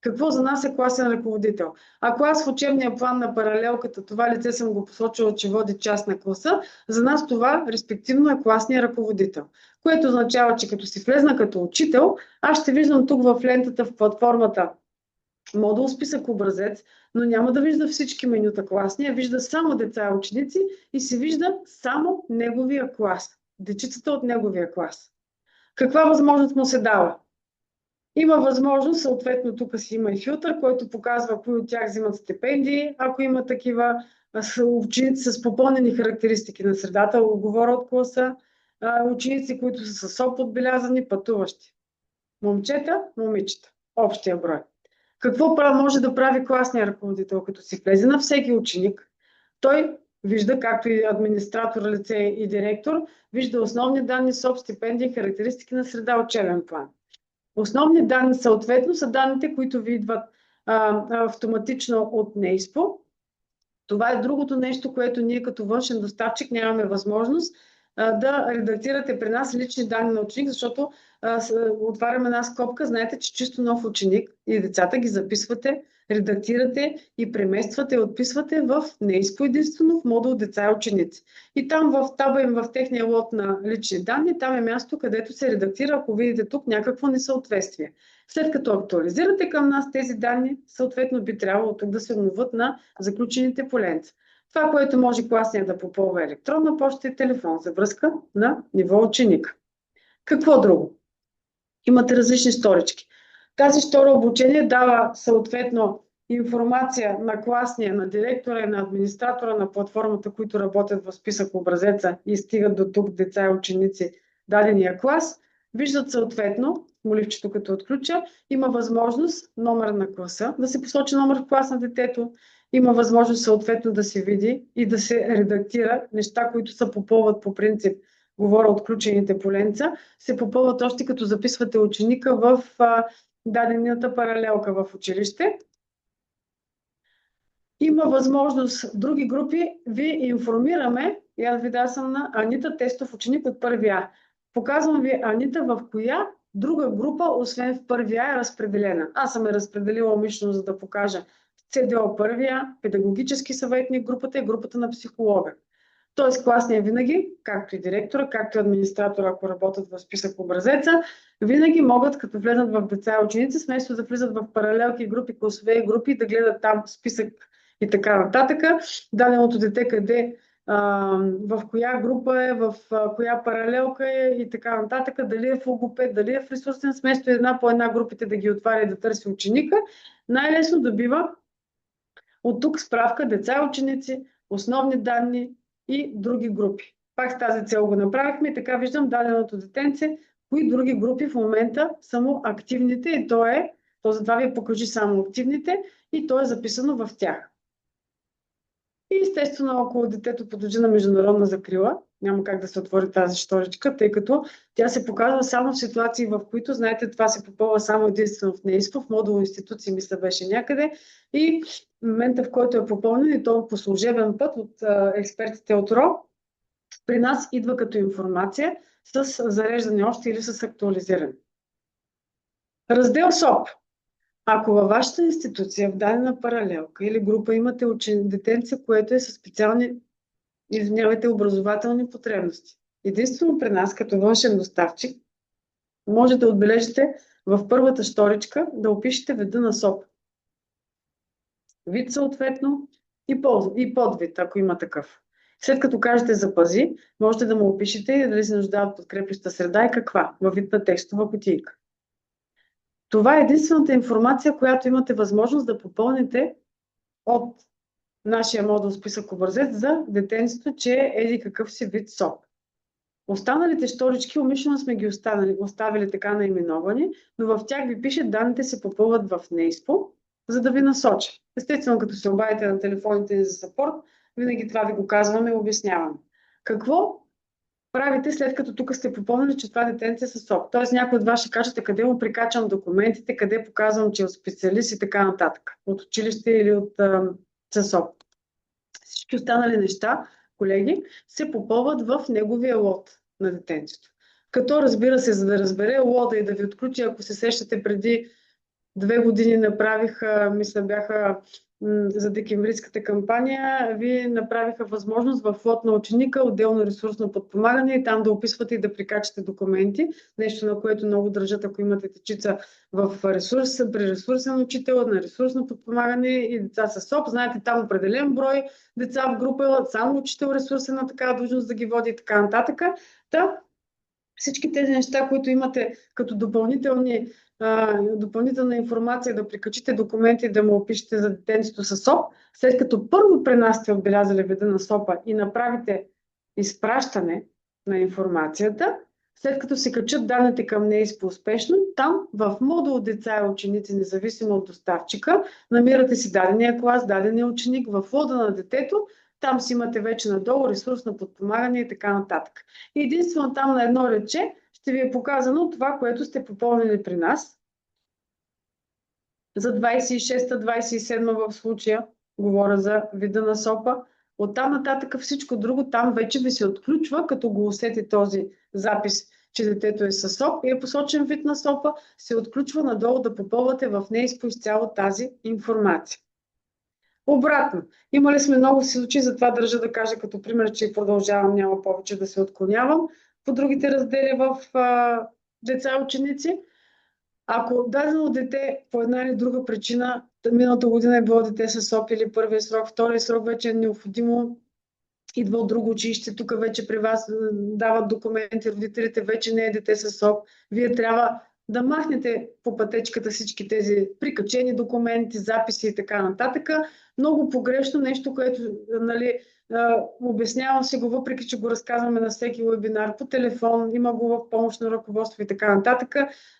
Какво за нас е класен ръководител? Ако аз в учебния план на паралелката това лице съм го посочила, че води част на класа, за нас това респективно е класният ръководител. Което означава, че като си влезна като учител, аз ще виждам тук в лентата в платформата модул списък образец, но няма да вижда всички менюта класни, а вижда само деца и ученици и се вижда само неговия клас, дечицата от неговия клас. Каква възможност му се дава? Има възможност, съответно тук си има и филтър, който показва кои от тях взимат стипендии, ако има такива ученици с попълнени характеристики на средата, говоря от класа, ученици, които са с СОП отбелязани, пътуващи. Момчета, момичета. Общия брой. Какво може да прави класният ръководител, като си влезе на всеки ученик? Той вижда, както и администратор, лице и директор, вижда основни данни, СОП, стипендии, характеристики на среда, учебен план. Основни данни съответно са данните, които ви идват автоматично от НЕИСПО. Това е другото нещо, което ние като външен доставчик нямаме възможност да редактирате при нас лични данни на ученик, защото отваряме една скобка, знаете, че чисто нов ученик и децата ги записвате, редактирате и премествате, отписвате в НЕИСПО единствено в модул деца и ученици. И там в таба им, в техния лот на лични данни, там е място, където се редактира, ако видите тук някакво несъответствие. След като актуализирате към нас тези данни, съответно би трябвало тук да се обновят на заключените поленца. Това, което може класният да попълва електронна почта и телефон за връзка на ниво ученик. Какво друго? Имате различни сторички. Тази стора обучение дава съответно информация на класния, на директора и на администратора на платформата, които работят в списък образеца и стигат до тук деца и ученици дадения клас. Виждат съответно, моливчето като отключа, има възможност номер на класа, да се посочи номер в клас на детето, има възможност съответно да се види и да се редактира неща, които се попълват по принцип, говоря от включените поленца, се попълват още като записвате ученика в дадената паралелка в училище. Има възможност други групи, ви информираме, и аз видя съм на Анита тестов ученик от първи А. Показвам ви Анита в коя друга група, освен в първи А, е разпределена. Аз съм я разпределила умишлено, за да покажа ЦДО първия, педагогически съветник групата и групата на психолога. Тоест класния винаги, както и директора, както и администратора, ако работят в списък образеца, винаги могат, като влезат в деца и ученици, вместо да влизат в паралелки, групи, класове и групи, да гледат там списък и така нататък. Даденото дете къде, в коя група е, в коя паралелка е и така нататък, дали е в логопед, дали е в ресурсен, вместо една по една групите да ги отваря и да търси ученика, най-лесно добива от тук справка деца и ученици, основни данни и други групи. Пак с тази цел го направихме и така виждам даденото детенце, кои други групи в момента са му активните и то затова ви покажи само активните и то е записано в тях. И естествено, ако детето подлежи на международна закрила, няма как да се отвори тази шторичка, тъй като тя се показва само в ситуации, в които, знаете, това се попълва само единствено в НЕИСПО, в модул институции, мисля, беше някъде. И в момента, в който е попълнен и то по служебен път от експертите от РО, при нас идва като информация с зареждане още или с актуализиране. Раздел СОП. Ако във вашата институция в дадена паралелка или група имате детенце, което е със специални, образователни потребности, единствено при нас, като външен доставчик, може да отбележите в първата шторичка да опишете вида на СОП. Вид съответно и подвид, ако има такъв. След като кажете запази, можете да му опишете дали се нуждае от подкрепяща среда и каква, във вид на текстова кутийка. Това е единствената информация, която имате възможност да попълните от нашия модул списък образец за детенството, че е еди какъв си вид СОП. Останалите шторички умишлено сме ги оставили така наименовани, но в тях ви пише данните се попълват в НЕИСПО, за да ви насочи. Естествено, като се обадите на телефоните ни за съпорт, винаги това ви го казваме и обясняваме. Какво правите след като тук сте попълнили, че това детенце е със СОП? Тоест някой от вас ще кажете къде му прикачам документите, къде показвам, че е от специалист и така нататък. От училище или от СОП. Всички останали неща, колеги, се попълват в неговия лот на детенцето. Като разбира се, за да разбере лода и да ви отключи, ако се сещате преди 2 години направиха, мисля бяха за декемврийската кампания, ви направиха възможност в лот на ученика, отделно ресурсно подпомагане и там да описвате и да прикачате документи. Нещо, на което много държат, ако имате дечица в ресурс, при ресурсен учител, на ресурсно подпомагане и деца с СОП. Знаете, там определен брой деца в група, само учител ресурсен на такава длъжност да ги води и така нататък. Всички тези неща, които имате като допълнителни допълнителна информация, да прикачите документи и да му опишете за детенцето с СОП, след като първо при нас сте отбелязали вида на СОПа и направите изпращане на информацията, след като се качат данните към НЕИСПО успешно, там в модул деца и ученици, независимо от доставчика, намирате си дадения клас, дадения ученик в лода на детето, там си имате вече надолу ресурсно подпомагане и така нататък. И единствено там на едно рече ще ви е показано това, което сте попълнили при нас. За 26-та, 27-та в случая, говоря за вида на СОПа. Оттам нататък всичко друго там вече ви се отключва, като го усети този запис, че детето е със СОП и е посочен вид на СОПа, се отключва надолу да попълвате в НЕИСПО изцяло тази информация. Обратно, имали сме много случаи, затова държа да кажа като пример, че продължавам, няма повече да се отклонявам по другите раздели в деца и ученици. Ако дадено дете по една или друга причина, миналата година е било дете с СОП или първия срок, втория срок вече е необходимо, идва от друго училище, тук вече при вас дават документи, родителите вече не е дете с СОП, вие трябва да махнете по пътечката всички тези прикачени документи, записи и така нататък. Много погрешно нещо, което обяснявам си го, въпреки че го разказваме на всеки вебинар по телефон, има го в помощно ръководство и така нататък.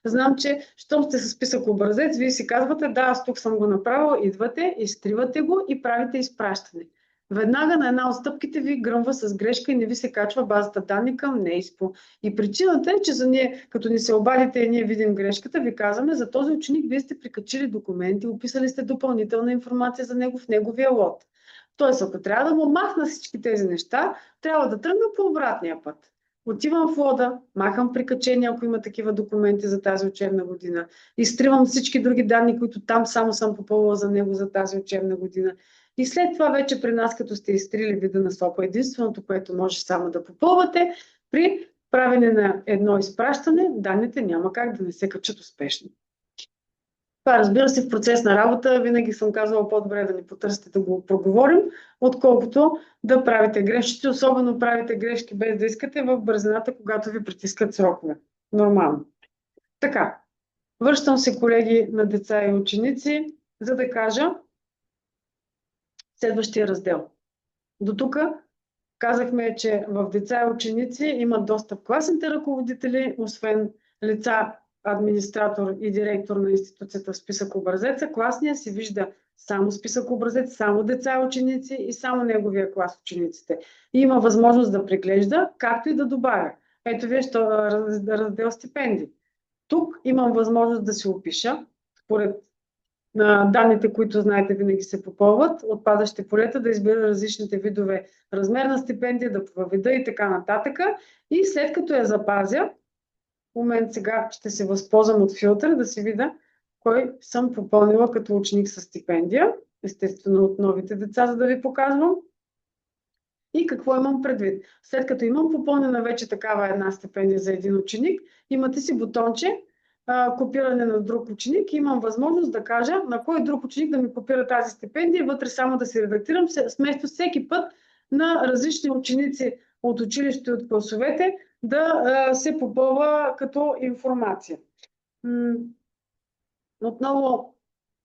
Знам, че щом сте с списък образец, вие си казвате, да, аз тук съм го направил, идвате, изтривате го и правите изпращане. Веднага на една от стъпките ви гръмва с грешка и не ви се качва базата данни към НЕИСПО. И причината е, че за ние, като ни се обадите и ние видим грешката, ви казваме, за този ученик вие сте прикачили документи, описали сте допълнителна информация за него в неговия лот. Тоест, ако трябва да му махна всички тези неща, трябва да тръгна по обратния път. Отивам в лода, махам прикачения, ако има такива документи за тази учебна година. Изтривам всички други данни, които там само съм попълвала за него за тази учебна година. И след това вече при нас, като сте изтрили вида на СОПа, единственото, което може само да попълвате, при правене на едно изпращане, данните няма как да не се качат успешно. Това, разбира се, в процес на работа винаги съм казвала по-добре да ни потърсите да го проговорим, отколкото да правите грешки, особено правите грешки без да искате в бързината, когато ви притискат срокове. Нормално. Така, връщам се, колеги, на деца и ученици, за да кажа следващия раздел. До тук казахме, че в деца и ученици имат достъп класните ръководители, освен лица, администратор и директор на институцията в списък образеца. Класния си вижда само списък образец, само деца и ученици и само неговия клас учениците. И има възможност да преглежда, както и да добавя. Ето вие раздел стипендии. Тук имам възможност да се опиша, според на данните, които знаете винаги се попълват, отпадащи полета, да избира различните видове размер на стипендия, да въведа и така нататък. И след като я запазя, в момент сега ще се възползвам от филтъра да си видя кой съм попълнила като ученик с стипендия, естествено от новите деца, за да ви показвам. И какво имам предвид? След като имам попълнена вече такава една стипендия за един ученик, имате си бутонче копиране на друг ученик. Имам възможност да кажа на кой друг ученик да ми копира тази стипендия, вътре само да се редактирам, вместо всеки път на различни ученици от училище и от класовете да се попълва като информация. Отново,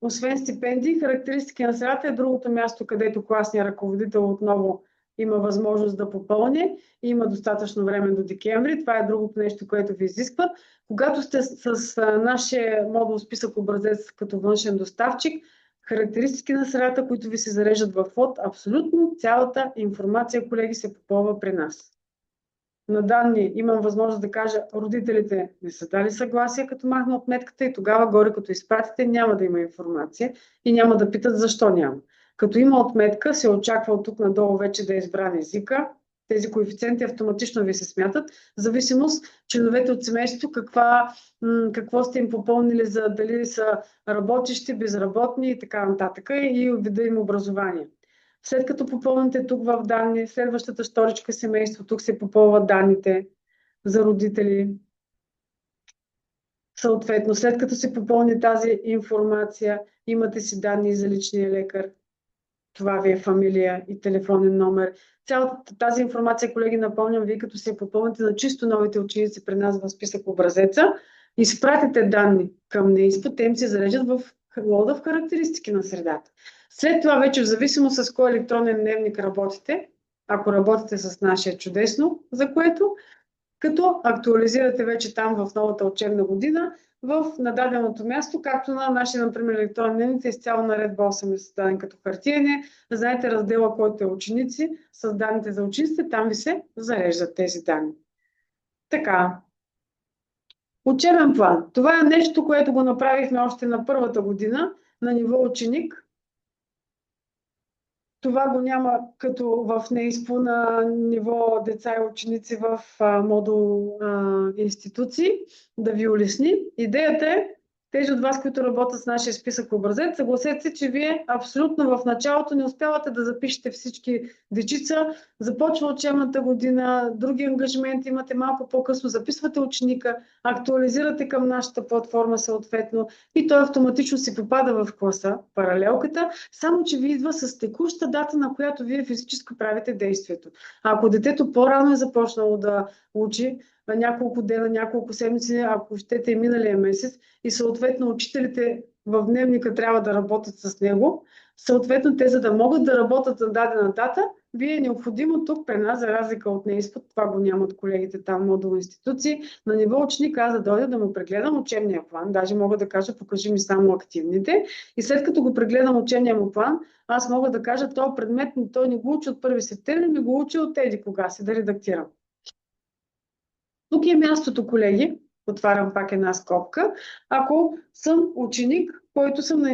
освен стипендии, характеристики на средата е другото място, където класният ръководител отново има възможност да попълни и има достатъчно време до декември. Това е другото нещо, което ви изискват. Когато сте с нашия модул списък образец като външен доставчик, характеристики на средата, които ви се зареждат в лот, абсолютно цялата информация, колеги, се попълва при нас. На данни имам възможност да кажа, родителите не са дали съгласие, като махна отметката и тогава горе, като изпратите, няма да има информация и няма да питат защо няма. Като има отметка, се очаква от тук надолу вече да е избран езика. Тези коефициенти автоматично ви се смятат. В зависимост, членовете от семейството, какво сте им попълнили, за дали са работещи, безработни и така нататък, и вида им образование. След като попълните тук в данни, следващата шторичка семейство, тук се попълват данните за родители. Съответно, след като се попълни тази информация, имате си данни за личния лекар. Това ви е фамилия и телефонен номер. Цялата тази информация, колеги, напомням, вие като се попълните на чисто новите ученици при нас в списък образеца, изпратите данни към НЕИСПА, те им се зареждат в лода в характеристики на средата. След това вече в зависимост с кой електронен дневник работите, ако работите с нашия чудесно, за което, като актуализирате вече там в новата учебна година, на даденото място, както на нашия, например, електронен дневник, е изцяло наредба 8 е създаден като хартиене. Знаете раздела, който е ученици, с данните за учениците, там ви се зареждат тези данни. Така. Учебен план. Това е нещо, което го направихме още на първата година на ниво ученик. Това го няма като в НЕИСПО на ниво деца и ученици в модул институции, да ви улесни. Идеята е, тези от вас, които работят с нашия списък образец, съгласете се, че вие абсолютно в началото не успявате да запишете всички дечица. Започва учебната година, други ангажименти имате малко по-късно, записвате ученика, актуализирате към нашата платформа съответно и той автоматично си попада в класа, паралелката, само че ви идва с текуща дата, на която вие физически правите действието. Ако детето по-рано е започнало да учи, няколко дена, няколко седмици, ако щете и миналия месец, и съответно учителите в дневника трябва да работят с него, съответно те, за да могат да работят на дадена дата, вие е необходимо тук при нас, за разлика от НЕИСПА, това го нямат колегите там, модул институции, на ниво ученик аз да дойда да му прегледам учебния план, даже мога да кажа, покажи ми само активните, и след като го прегледам учебния му план, аз мога да кажа, този предмет, той не го учи от 1 септември, ми го учи от еди кога си, да редактирам. Тук е мястото, колеги, отварям пак една скобка, ако съм ученик, който съм на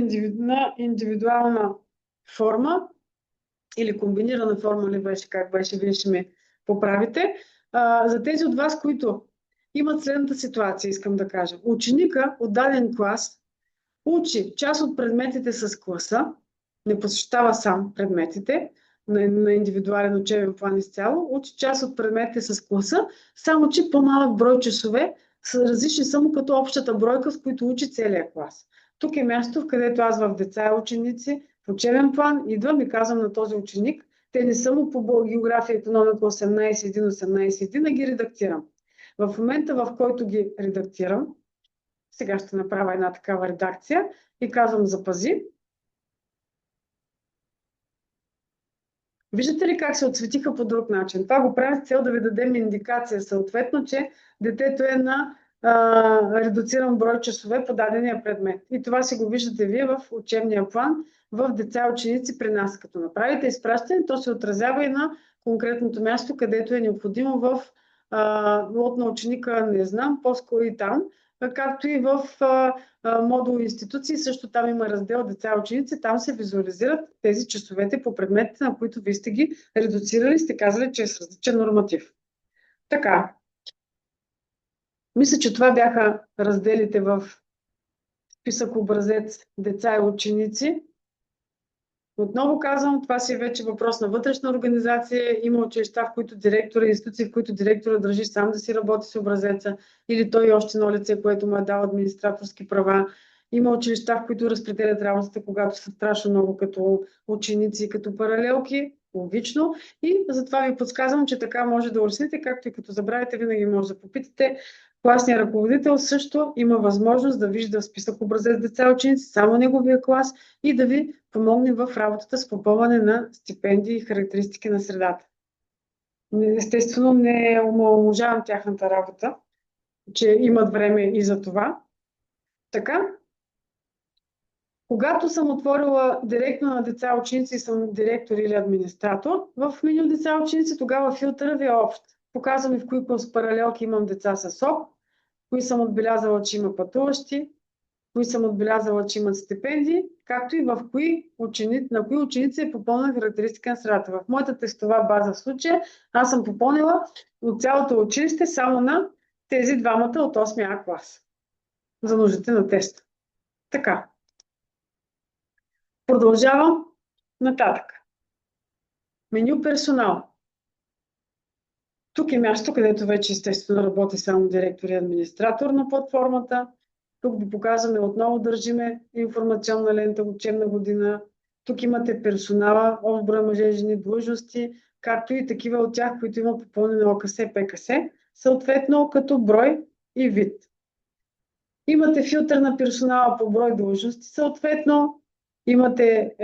индивидуална форма или комбинирана форма, ли беше, как беше, вие ще ме поправите. За тези от вас, които имат следната ситуация, искам да кажа. Ученика от даден клас учи част от предметите с класа, не посещава сам предметите, на индивидуален учебен план изцяло, учи част от предметите с класа, само че по-малък брой часове са различни само като общата бройка, с които учи целият клас. Тук е място, в където аз в деца и ученици в учебен план идвам и казвам на този ученик, те не само по география и икономика 18.1, а ги редактирам. В момента, в който ги редактирам, сега ще направя една такава редакция и казвам запази. Виждате ли как се отсветиха по друг начин? Това го правим с цел да ви дадем индикация, съответно, че детето е на редуциран брой часове по дадения предмет. И това си го виждате вие в учебния план, в деца и ученици при нас. Като направите изпращане, то се отразява и на конкретното място, където е необходимо в лот на ученика, не знам, по-скоро и там, както и в модул институции, също там има раздел деца и ученици, там се визуализират тези часовете по предметите, на които вие сте ги редуцирали, сте казали, че е с различен норматив. Така, мисля, че това бяха разделите в списък образец деца и ученици. Отново казвам, това си е вече въпрос на вътрешна организация. Има училища, в които директора, институции, в които директора държи сам да си работи с образеца, или той още едно лице, което му е дал администраторски права. Има училища, в които разпределят работата, когато са страшно много като ученици, като паралелки. Логично. И затова ви подсказвам, че така може да улесните, както и като забравите, винаги може да попитате. Класният ръководител също има възможност да вижда в списък образец деца и ученици, само неговия клас и да ви помогне в работата с попълване на стипендии и характеристики на средата. Естествено, не омаловажавам тяхната работа, че имат време и за това. Така, когато съм отворила директно на деца и ученици и съм директор или администратор, в меню деца и ученици тогава филтъра ви е общ. Показвам и в кои паралелки имам деца с ОП, кои съм отбелязала, че има пътуващи, кои съм отбелязала, че имат стипендии, както и на кои ученици е попълнена характеристика на средата. В моята тестова база в случая аз съм попълнила от цялото училище само на тези двамата от 8А клас за нуждите на теста. Така. Продължавам нататък. Меню персонал. Тук е място, където вече естествено работи само директор и администратор на платформата. Тук ви показваме, отново държиме информационна лента, учебна година. Тук имате персонала, общ брой мъже, жени, длъжности, както и такива от тях, които имат попълнено ОКС, ПКС, съответно като брой и вид. Имате филтър на персонала по брой длъжности, съответно имате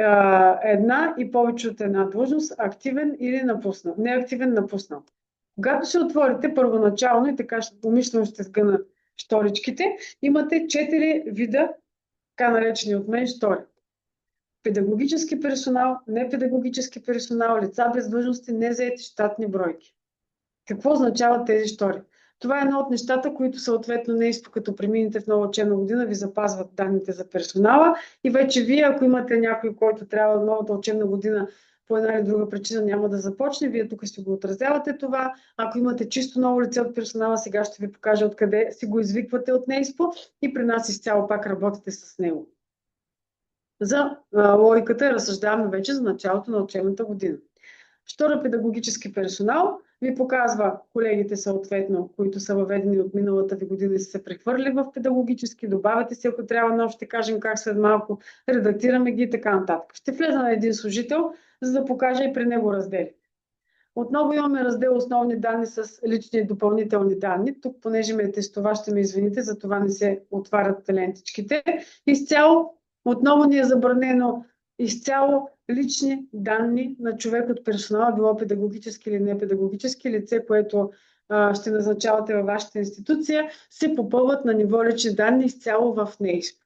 една и повече от една длъжност, активен или напуснал, неактивен напуснал. Когато се отворите първоначално и така умишлено ще сгъна шторичките, имате 4 вида, така наречени от мен штори. Педагогически персонал, непедагогически персонал, лица без длъжности, незаети щатни бройки. Какво означават тези штори? Това е едно от нещата, които съответно НЕИСПО, като преминете в нова учебна година, ви запазват данните за персонала и вече вие, ако имате някой, който трябва новата учебна година по една или друга причина няма да започне, вие тук ще го отразявате това. Ако имате чисто ново лице от персонала, сега ще ви покажа откъде си го извиквате от НЕИСПО и при нас изцяло пак работите с него. За логиката разсъждаваме вече за началото на учебната година. Штора педагогически персонал ви показва колегите съответно, които са въведени от миналата ви година и са се прехвърли в педагогически, добавяте си, ако трябва нов, ще кажем как след малко, редактираме ги и така нататък. Ще влеза на един служител, за да покажа и при него раздели. Отново имаме раздел основни данни с лични и допълнителни данни. Тук, понеже ме тестова, ще ме извините, за това не се отварят лентичките. Изцяло, отново ни е забранено изцяло лични данни на човек от персонала, било педагогически или непедагогически лице, което ще назначавате във вашата институция, се попълват на ниво лични данни изцяло в НЕИСП.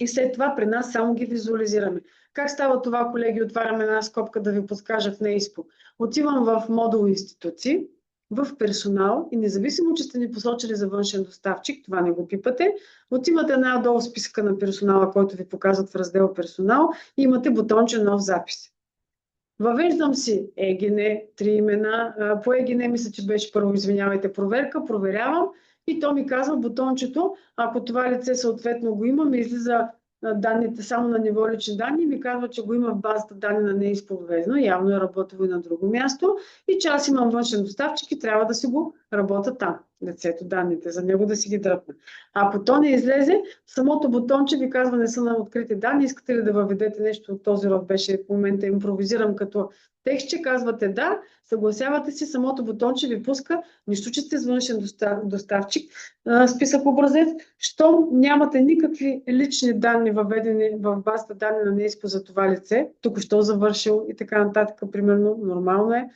И след това при нас само ги визуализираме. Как става това, колеги? Отварям една скобка да ви подскажа в НЕИСПО. Отивам в модул институции, в персонал и независимо, че сте ни посочили за външен доставчик, това не го пипате, отивате най-долу в списъка на персонала, който ви показват в раздел персонал и имате бутонче нов запис. Въвеждам си ЕГН, 3 имена, по ЕГН мисля, че беше първо, извинявайте, проверка, проверявам и то ми казва бутончето, ако това лице съответно го има, ми излиза данните само на ниво лични данни и ми казва, че го има в базата данни на НЕИСПО въведено, явно е работило и на друго място и че аз имам външен доставчик и трябва да си го работя там, лицето, данните, за него да си ги дръпна. Ако то не излезе, самото бутонче ви казва, не са на открити данни, искате ли да въведете нещо от този род, беше в момента импровизирам като текстче, казвате да, съгласявате си, самото бутонче ви пуска, нищо, че сте с външен доставчик, списък образец, щом нямате никакви лични данни въведени в базата данни на НЕИСПО за това лице, току-що завършил и така нататък, примерно, нормално е,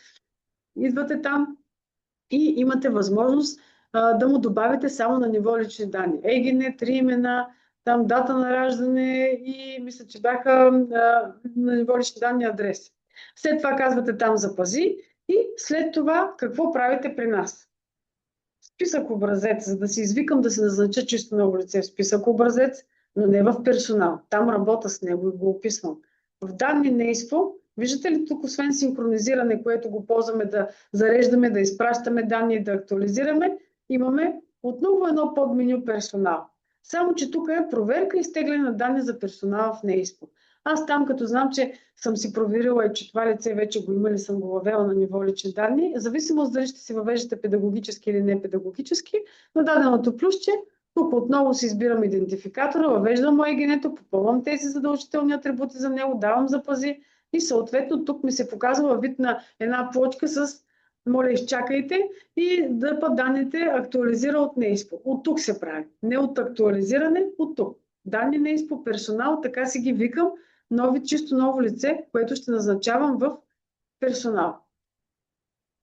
идвате там и имате възможност да му добавите само на ниво лични данни. ЕГН, 3 имена, там дата на раждане и мисля, че бяха на ниво лични данни адреси. След това казвате там запази и след това какво правите при нас? Списък образец, за да си извикам да се назнача чисто ново лице в списък образец, но не в персонал. Там работя с него и го описвам. В данни НЕИСПО, виждате ли тук, освен синхронизиране, което го ползваме да зареждаме, да изпращаме данни и да актуализираме, имаме отново едно подменю персонал. Само, че тук е проверка и изтегляне на данни за персонал в НЕИСПО. Аз там, като знам, че съм си проверила и че това лице вече го има или съм го въвела на ниво лични данни, зависимост дали ще си въвеждате педагогически или не педагогически, на даденото плюсче, тук отново си избирам идентификатора, въвеждам ЕГН-то, попълвам тези задължителни атрибути за него, давам запази и съответно тук ми се показва във вид на една плочка с моля изчакайте и дъпа данните актуализира от НЕИСПО. От тук се прави. Не от актуализиране, от тук. Данни НЕИСПО, персонал, така си ги викам, чисто ново лице, което ще назначавам в персонал.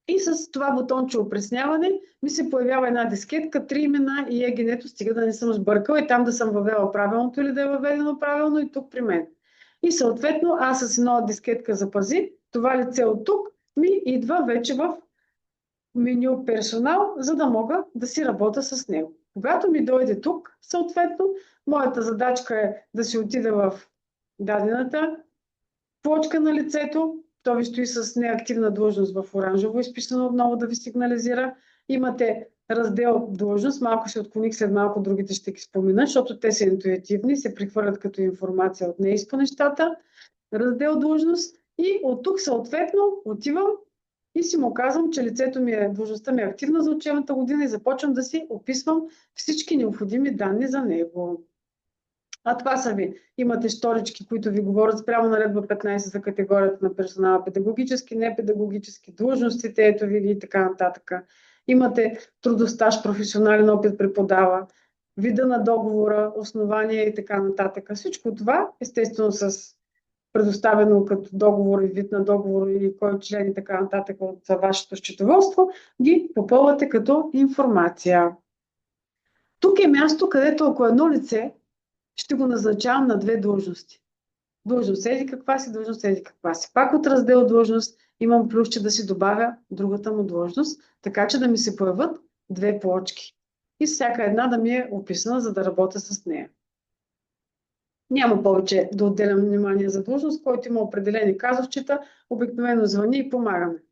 И с това бутонче опресняване ми се появява една дискетка, 3 имена и ЕГН-то, стига да не съм сбъркала и там да съм въвела правилното или да е въведено правилно и тук при мен. И съответно аз с една дискетка запази, това лице от тук ми идва вече в меню персонал, за да мога да си работя с него. Когато ми дойде тук, съответно, моята задачка е да си отида в дадената плочка на лицето. То ви стои с неактивна длъжност в оранжево, изписано отново да ви сигнализира. Имате раздел длъжност, малко се отклоних, след малко другите ще ги спомена, защото те са интуитивни, се прихвърлят като информация от НЕИСПО нещата. Раздел длъжност и от тук съответно отивам и си му казвам, че лицето ми е, длъжността ми е активна за учебната година и започвам да си описвам всички необходими данни за него. А това са ви. Имате шторички, които ви говорят спрямо наредба 15 за категорията на персонала, педагогически, непедагогически, длъжностите, ето ви и така нататък. Имате трудостаж, професионален опит преподава. вида на договора, основания и така нататък. Всичко това, естествено с предоставено като договор и вид на договор и кой член и така нататък от вашето счетоводство, ги попълвате като информация. Тук е място, където ако едно лице, ще го назначавам на 2 длъжности. Длъжност еди каква си, длъжност еди каква си. Пак от раздел длъжност имам плюсче да си добавя другата му длъжност, така че да ми се появят 2 плочки. И всяка една да ми е описана, за да работя с нея. Няма повече да отделям внимание за длъжност, който има определени казусчета, обикновено звъни и помагаме.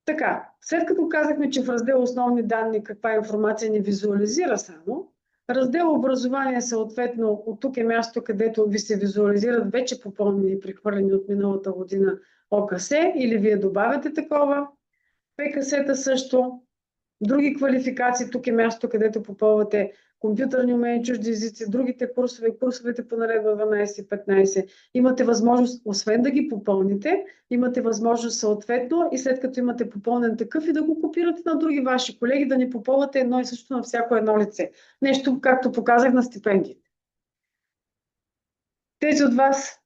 Така, след като казахме, че в раздел основни данни каква информация ни визуализира само, раздел образование съответно от тук е място, където ви се визуализират вече попълнени и прехвърлени от миналата година ОКС или вие добавяте такова. ПКС-та също. Други квалификации, тук е място, където попълвате компютърни умения, чужди езици, другите курсове, курсовете по наредба 12 и 15. Имате възможност, освен да ги попълните, имате възможност съответно и след като имате попълнен такъв и да го копирате на други ваши колеги, да не попълвате едно и също на всяко едно лице. Нещо, както показах на стипендиите. Тези от вас,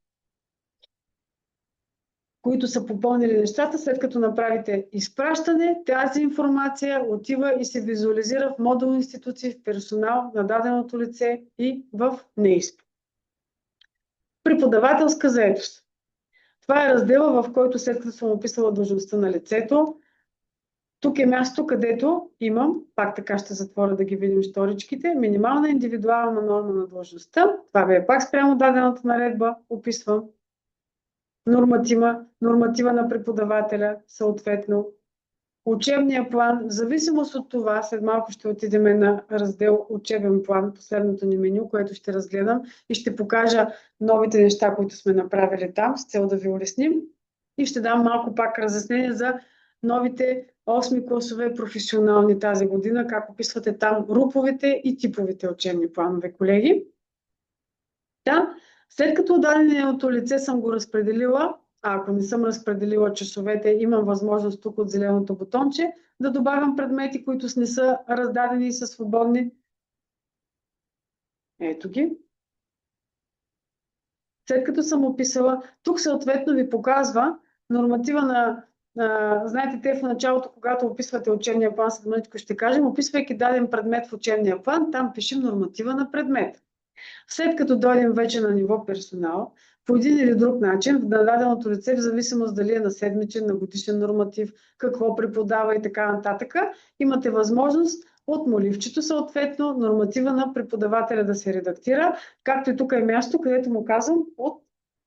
които са попълнили нещата, след като направите изпращане, тази информация отива и се визуализира в модул институции, в персонал на даденото лице и в НЕИСП. Преподавателска заетост. Това е раздела, в който след като съм описала длъжността на лицето, тук е място, където имам, пак така ще затворя да ги видим сторичките, минимална индивидуална норма на длъжността. Това ви е пак спрямо дадената наредба, описвам. Норматива на преподавателя, съответно. Учебния план, в зависимост от това, след малко ще отидем на раздел учебен план, последното ни меню, което ще разгледам и ще покажа новите неща, които сме направили там, с цел да ви улесним. И ще дам малко пак разяснение за новите 8 класове професионални тази година, как описвате там груповите и типовите учебни планове, колеги. Да. След като даденото лице съм го разпределила, а ако не съм разпределила часовете, имам възможност тук от зеленото бутонче да добавям предмети, които не са раздадени и са свободни. Ето ги. След като съм описала, тук съответно ви показва норматива на... знаете, те в началото, когато описвате учебния план, след мъничко ще кажем, описвайки даден предмет в учебния план, там пишем норматива на предмет. След като дойдем вече на ниво персонал, по един или друг начин, на даденото лице, в зависимост дали е на седмичен, на годишен норматив, какво преподава и така нататък, имате възможност от моливчето, съответно, норматива на преподавателя да се редактира, както и тук е място, където му казвам от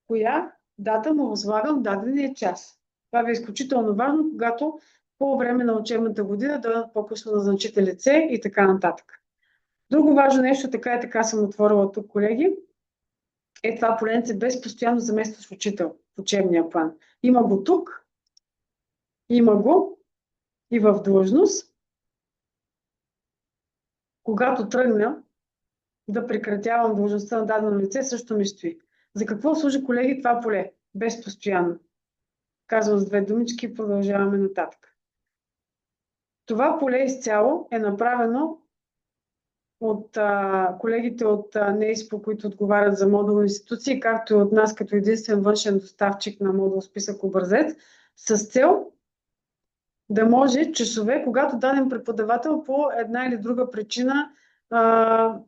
коя дата му възлагам дадения час. Това ви е изключително важно, когато по време на учебната година да по-късно назначите лице и така нататък. Друго важно нещо, така и така съм отворила тук, колеги, е това поленце без постоянно заместващ учител в учебния план. Има го тук, има го и в длъжност. Когато тръгна да прекратявам длъжността на дадено лице, също ми стои. За какво служи, колеги, това поле? Без постоянно. Казвам с 2 думички и продължаваме нататък. Това поле изцяло е направено от колегите от НЕИСПО, които отговарят за модул институции, както и от нас като единствен външен доставчик на модул списък образец, с цел да може часове, когато даден преподавател по една или друга причина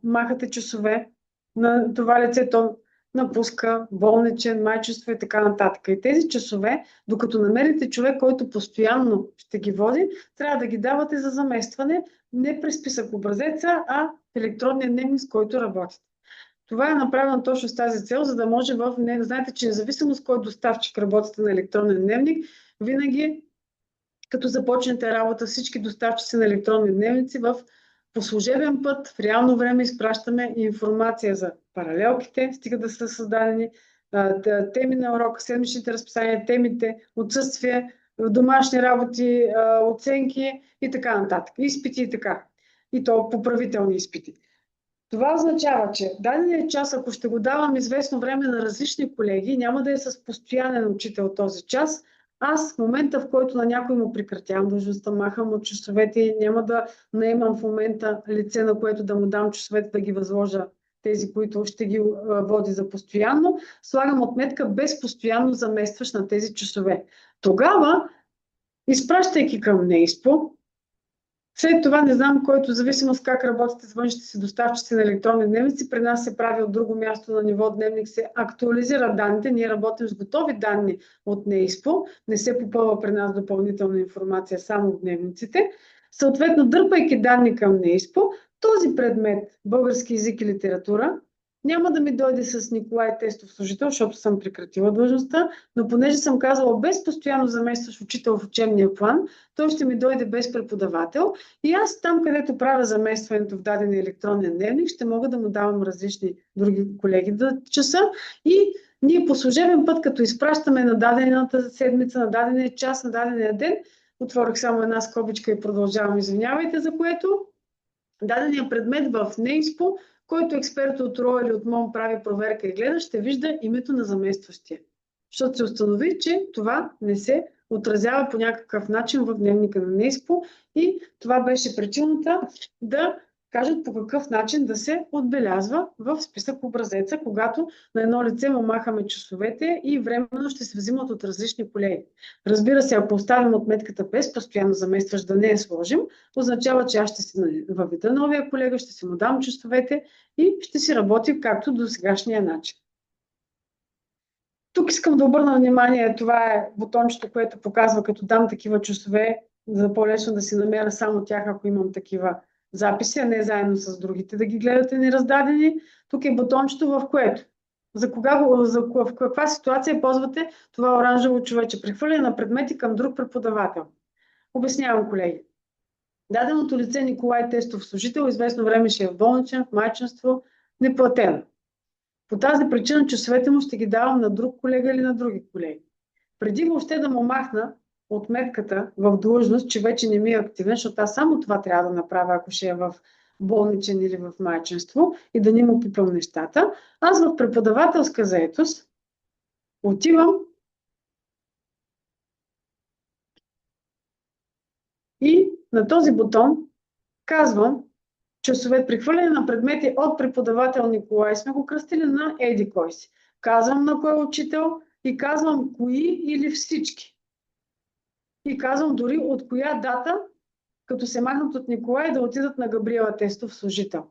махате часове на това лице, то напуска, болничен, майчество и така нататък. И тези часове, докато намерите човек, който постоянно ще ги води, трябва да ги давате за заместване не през списък образеца, а в електронния дневник, с който работите. Това е направено точно с тази цел, за да може знаете, че независимо с кой доставчик работите на електронен дневник, винаги като започнете работа, всички доставчици на електронни дневници по служебен път, в реално време изпращаме информация за паралелките, стига да са създадени, теми на урока, седмичните разписания, темите, отсъствие, домашни работи, оценки и така нататък. Изпити и така. И то поправителни изпити. Това означава, че дадения час, ако ще го давам известно време на различни колеги, няма да е с постоянен учител този час, Аз в момента, в който на някой му прекратявам длъжността, махам от часовете и няма да наемам в момента лице, на което да му дам часовете да ги възложа тези, които ще ги води за постоянно, слагам отметка без постоянно заместваш на тези часове. Тогава, изпращайки към НЕИСПО, след това не знам, който, зависимост как работите с външните си доставчици на електронни дневници, при нас се прави от друго място на ниво дневник, се актуализират данните, ние работим с готови данни от НЕИСПО, не се попълва при нас допълнителна информация само в дневниците. Съответно, дърпайки данни към НЕИСПО, този предмет, български език и литература, няма да ми дойде с Николай Тестов служител, защото съм прекратила длъжността, но понеже съм казала без постоянно заместващ учител в учебния план, той ще ми дойде без преподавател и аз там, където правя заместването в даден електронен дневник, ще мога да му давам различни други колеги да часа и ние по служебен път, като изпращаме на дадената седмица, на дадения час, на дадения ден, отворих само една скобичка и продължавам, извинявайте за което, дадения предмет в НЕИСПО, който експерт от РО или от МОН прави проверка и гледа, ще вижда името на заместващия. Защото се установи, че това не се отразява по някакъв начин в дневника на НЕИСПО и това беше причината да кажат по какъв начин да се отбелязва в списък образеца, когато на едно лице му махаме часовете и временно ще се взимат от различни колеги. Разбира се, ако оставим отметката без постоянно заместващ да не я сложим, означава, че аз ще си въведа новия колега, ще си му дам часовете и ще си работи както до сегашния начин. Тук искам да обърна внимание, това е бутончето, което показва, като дам такива часове, за по-лесно да си намеря само тях, ако имам такива записи, а не заедно с другите да ги гледате нераздадени. Тук е бутончето, в което. В каква ситуация ползвате това оранжево човече? Прехвърляне на предмети към друг преподавател. Обяснявам, колеги. Даденото лице Николай Тестов служител, известно време ще е в болничен, в майчинство, неплатено. По тази причина часовете му ще ги давам на друг колега или на други колеги. Преди въобще да му махна отметката в длъжност, че вече не ми е активен, защото аз само това трябва да направя, ако ще е в болничен или в майчинство и да не му пипам нещата, аз в преподавателска заетост отивам и на този бутон казвам часове прехвърляне на предмети от преподавател Николай, сме го кръстили на еди кой си. Казвам на кой е учител и казвам кои или всички. И казвам дори от коя дата, като се махнат от Николай, да отидат на Габриела Тестов служител.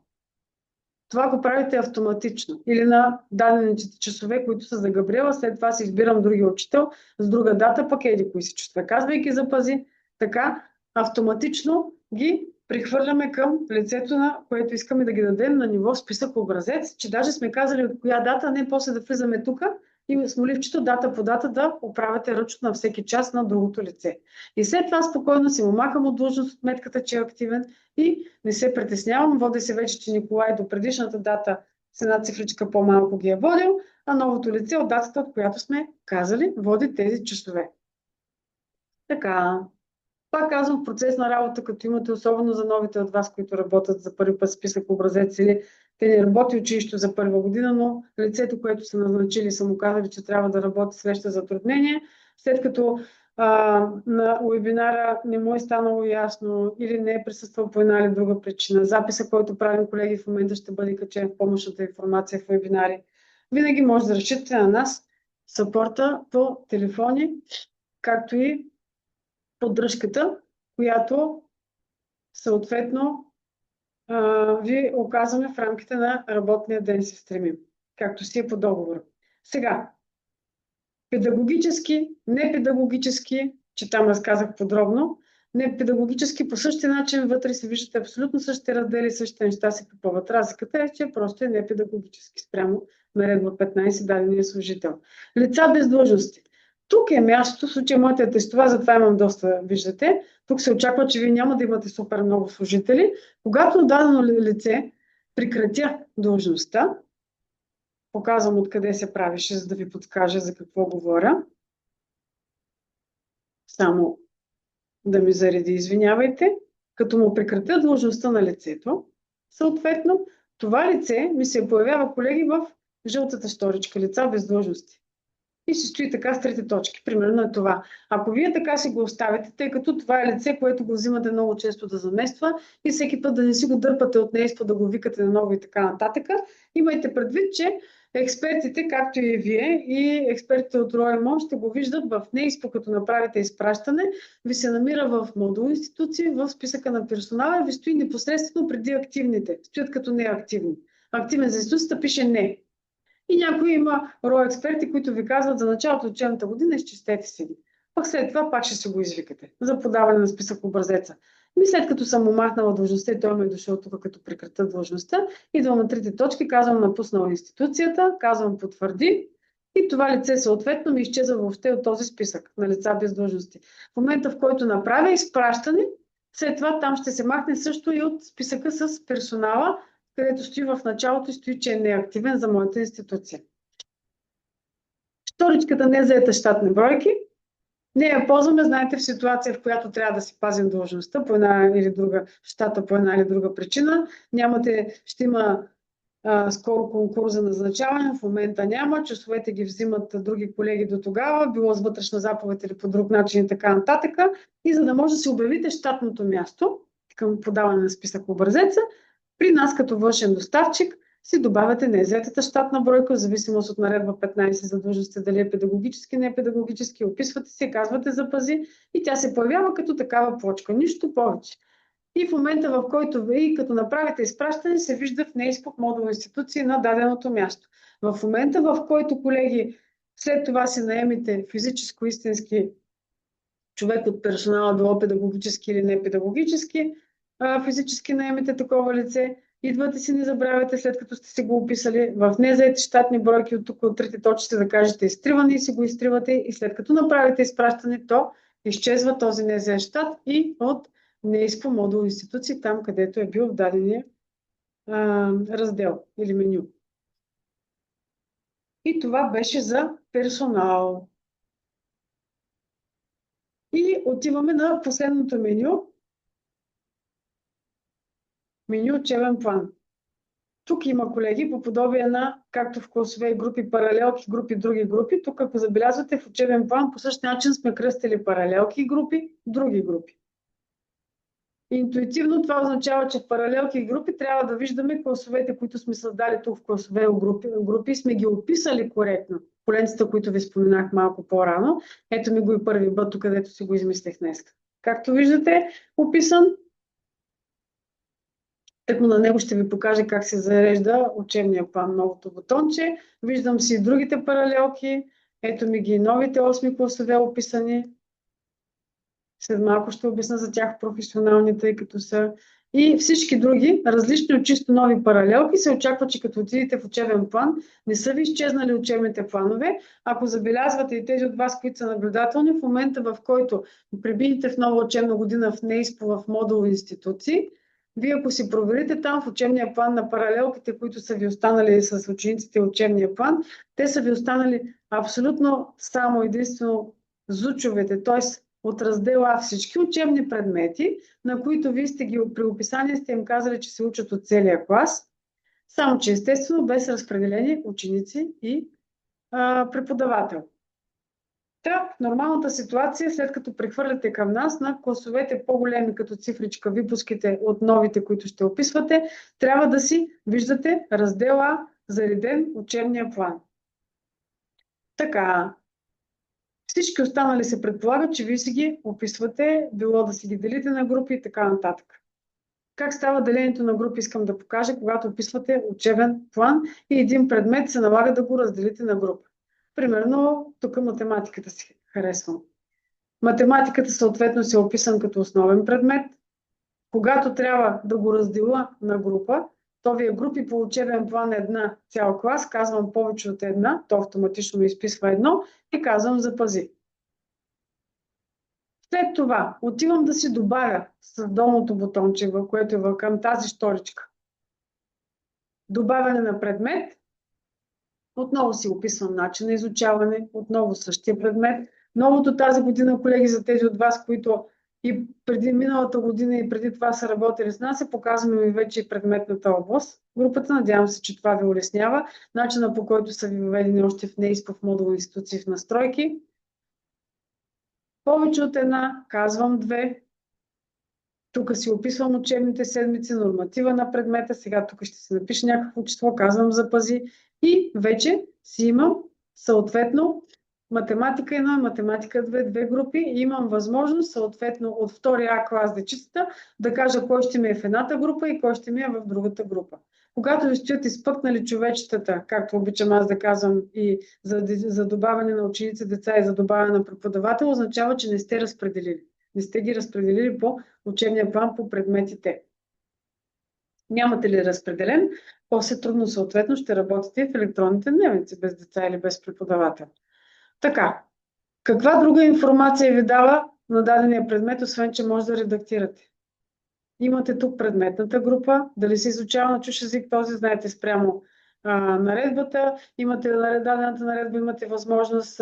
Това го правите автоматично. Или на дадените часове, които са за Габриела, след това си избирам други учител с друга дата, пък еди кои си часове. Казвайки запази, така автоматично ги прихвърляме към лицето, на което искаме да ги дадем на ниво списък образец, че даже сме казали от коя дата, не после да влизаме тук и с моливчето дата по дата да оправяте ръчно на всеки час на другото лице. И след това спокойно си му махам от длъжност отметката, че е активен и не се притеснявам. Води се вече, че Николай до предишната дата с една цифричка по-малко ги е водил, а новото лице от датата, от която сме казали, води тези часове. Така. Пак казвам, в процес на работа, като имате, особено за новите от вас, които работят за първи път списък образец или те не работи училище за първа година, но лицето, което са назначили, са му казали, че трябва да работи среща затруднение. След като на уебинара не му е станало ясно или не е присъствал по една или друга причина, записа, който правим, колеги, в момента ще бъде качен в помощната информация в уебинари. Винаги може да разчитате на нас, съпорта по телефони, както и поддръжката, която съответно ви оказваме в рамките на работния ден се стремим, както си е по договор. Сега, педагогически, непедагогически, че там разказах подробно, непедагогически по същия начин вътре се виждате абсолютно същите раздели, същите неща се попълват. Разликата е, че просто е непедагогически спрямо наредба 15 дадения служител. Лица без длъжности. Тук е мястото, в случая моята е тестова, затова имам доста, виждате. Тук се очаква, че вие няма да имате супер много служители. Когато дадено лице прекратя длъжността, показвам откъде се правеше, за да ви подскажа за какво говоря. Само да ми зареди, извинявайте. Като му прекратя длъжността на лицето, съответно, това лице ми се появява, колеги, в жълтата шторичка, лица без длъжности. и си стои така с трите точки. Примерно е това. Ако вие така си го оставите, тъй като това е лице, което го взимате много често да замества и всеки път да не си го дърпате от неизпо, да го викате наново и така нататък, имайте предвид, че експертите, както и вие, и експертите от РОЕМО ще го виждат в неизпо, като направите изпращане, ви се намира в модул институции, в списъка на персонала и ви стои непосредствено преди активните. Стоят като неактивни. Активен за институцията пише не. И някои има РО експерти, които ви казват за началото от учебната година изчистете си ги. Пък след това пак ще се го извикате за подаване на списък образеца. И след като съм му махнала длъжността и той ме е дошъл тук като прекратя длъжността, идвам на трите точки, казвам напуснала институцията, казвам потвърди и това лице съответно ми изчезва въобще от този списък на лица без длъжности. В момента, в който направя изпращане, след това там ще се махне също и от списъка с персонала, където стои в началото и стои, че е неактивен за моята институция. Вторичката не е заета щатни бройки. Не я ползваме, знаете, в ситуация, в която трябва да си пазим длъжността по една или друга щата, по една или друга причина. Ще има скоро конкурс за назначаване, в момента няма, часовете ги взимат други колеги до тогава, било с вътрешна заповед или по друг начин и така нататък. И за да може да си обявите щатното място към подаване на списък образеца, при нас като външен доставчик си добавяте незаетата щатна бройка, в зависимост от наредба 15 за длъжността, дали е педагогически, не е педагогически, описвате се, казвате запази и тя се появява като такава плочка, нищо повече. И в момента, в който вие като направите изпращане, се вижда в неизпод модул институции на даденото място. В момента, в който, колеги, след това си наемите физическо истински човек от персонала, било педагогически или не педагогически, физически наемете такова лице, идвате си, не забравяйте, след като сте си го описали, в незаети щатни бройки от тук от трите точки да кажете изтриване и си го изтривате и след като направите изпращане, то изчезва този незает щат и от неизпо модул институции, там където е бил в дадения раздел или меню. И това беше за персонал. И отиваме на последното меню. Меню учебен план. Тук има, колеги, по подобие на, както в класове и групи, паралелки, групи, други групи. Тук, ако забелязвате, в учебен план по същия начин сме кръстили паралелки и групи, други групи. Интуитивно това означава, че в паралелки и групи трябва да виждаме класовете, които сме създали тук в класове и групи, сме ги описали коректно. Поленците, които ви споменах малко по-рано. Ето ми го и първи бът, тук където си го измислих днес. Както виждате, описан. Тъкмо на него ще ви покажа как се зарежда учебния план, новото бутонче. Виждам си и другите паралелки. Ето ми ги новите 8 класове описани. След малко ще обясня за тях професионални, тъй като са. И всички други, различни от чисто нови паралелки, се очаква, че като отидете в учебен план, не са ви изчезнали учебните планове. Ако забелязвате и тези от вас, които са наблюдателни, в момента, в който прибидете в нова учебна година в неизпо в модул институции, вие ако си проверите там в учебния план на паралелките, които са ви останали с учениците учебния план, те са ви останали абсолютно само единствено зучовете, т.е. от раздел А всички учебни предмети, на които вие сте ги при описание сте им казали, че се учат от целия клас, само че естествено без разпределени ученици и преподавател. В нормалната ситуация, след като прехвърляте към нас на класовете по-големи като цифричка, випуските от новите, които ще описвате, трябва да си виждате раздела зареден учебния план. Така, всички останали се предполагат, че вие си ги описвате, било да си ги делите на групи и така нататък. Как става делението на групи, искам да покажа, когато описвате учебен план и един предмет се налага да го разделите на група. Примерно, тук математиката си харесвам. Математиката съответно се описан като основен предмет. Когато трябва да го разделя на група, то ви е групи по учебен план една цял клас, казвам повече от една, то автоматично ми изписва едно и казвам запази. След това отивам да си добавя с долното бутонче, което е към тази шторичка. Добавяне на предмет. Отново си описвам начин на изучаване, отново същия предмет. Новото тази година, колеги, за тези от вас, които и преди миналата година и преди това са работили с нас, и показваме ви вече и предметната област. Групата, надявам се, че това ви улеснява. Начина, по който са ви въведени още в НЕИСПО, в модул институции в настройки. Повече от една, казвам две. Тук си описвам учебните седмици, норматива на предмета. Сега тук ще се напише някакво число, казвам запази. И вече си имам съответно математика 1, математика 2, две групи, и имам възможност съответно от втория А клас дечицата да кажа кой ще ми е в едната група и кой ще ми е в другата група. Когато ви стоят изпъкнали човечетата, както обичам аз да казвам, и за добавяне на ученици, деца и за добавяне на преподавател, означава, че не сте разпределили. Не сте ги разпределили по учебния план по предметите. Нямате ли разпределен, после трудно съответно ще работите в електронните дневници без деца или без преподавател. Така, каква друга информация ви дава на дадения предмет, освен че може да редактирате? Имате тук предметната група, дали се изучава на чужд език, този знаете спрямо наредбата. Имате дадената наредба, имате възможност,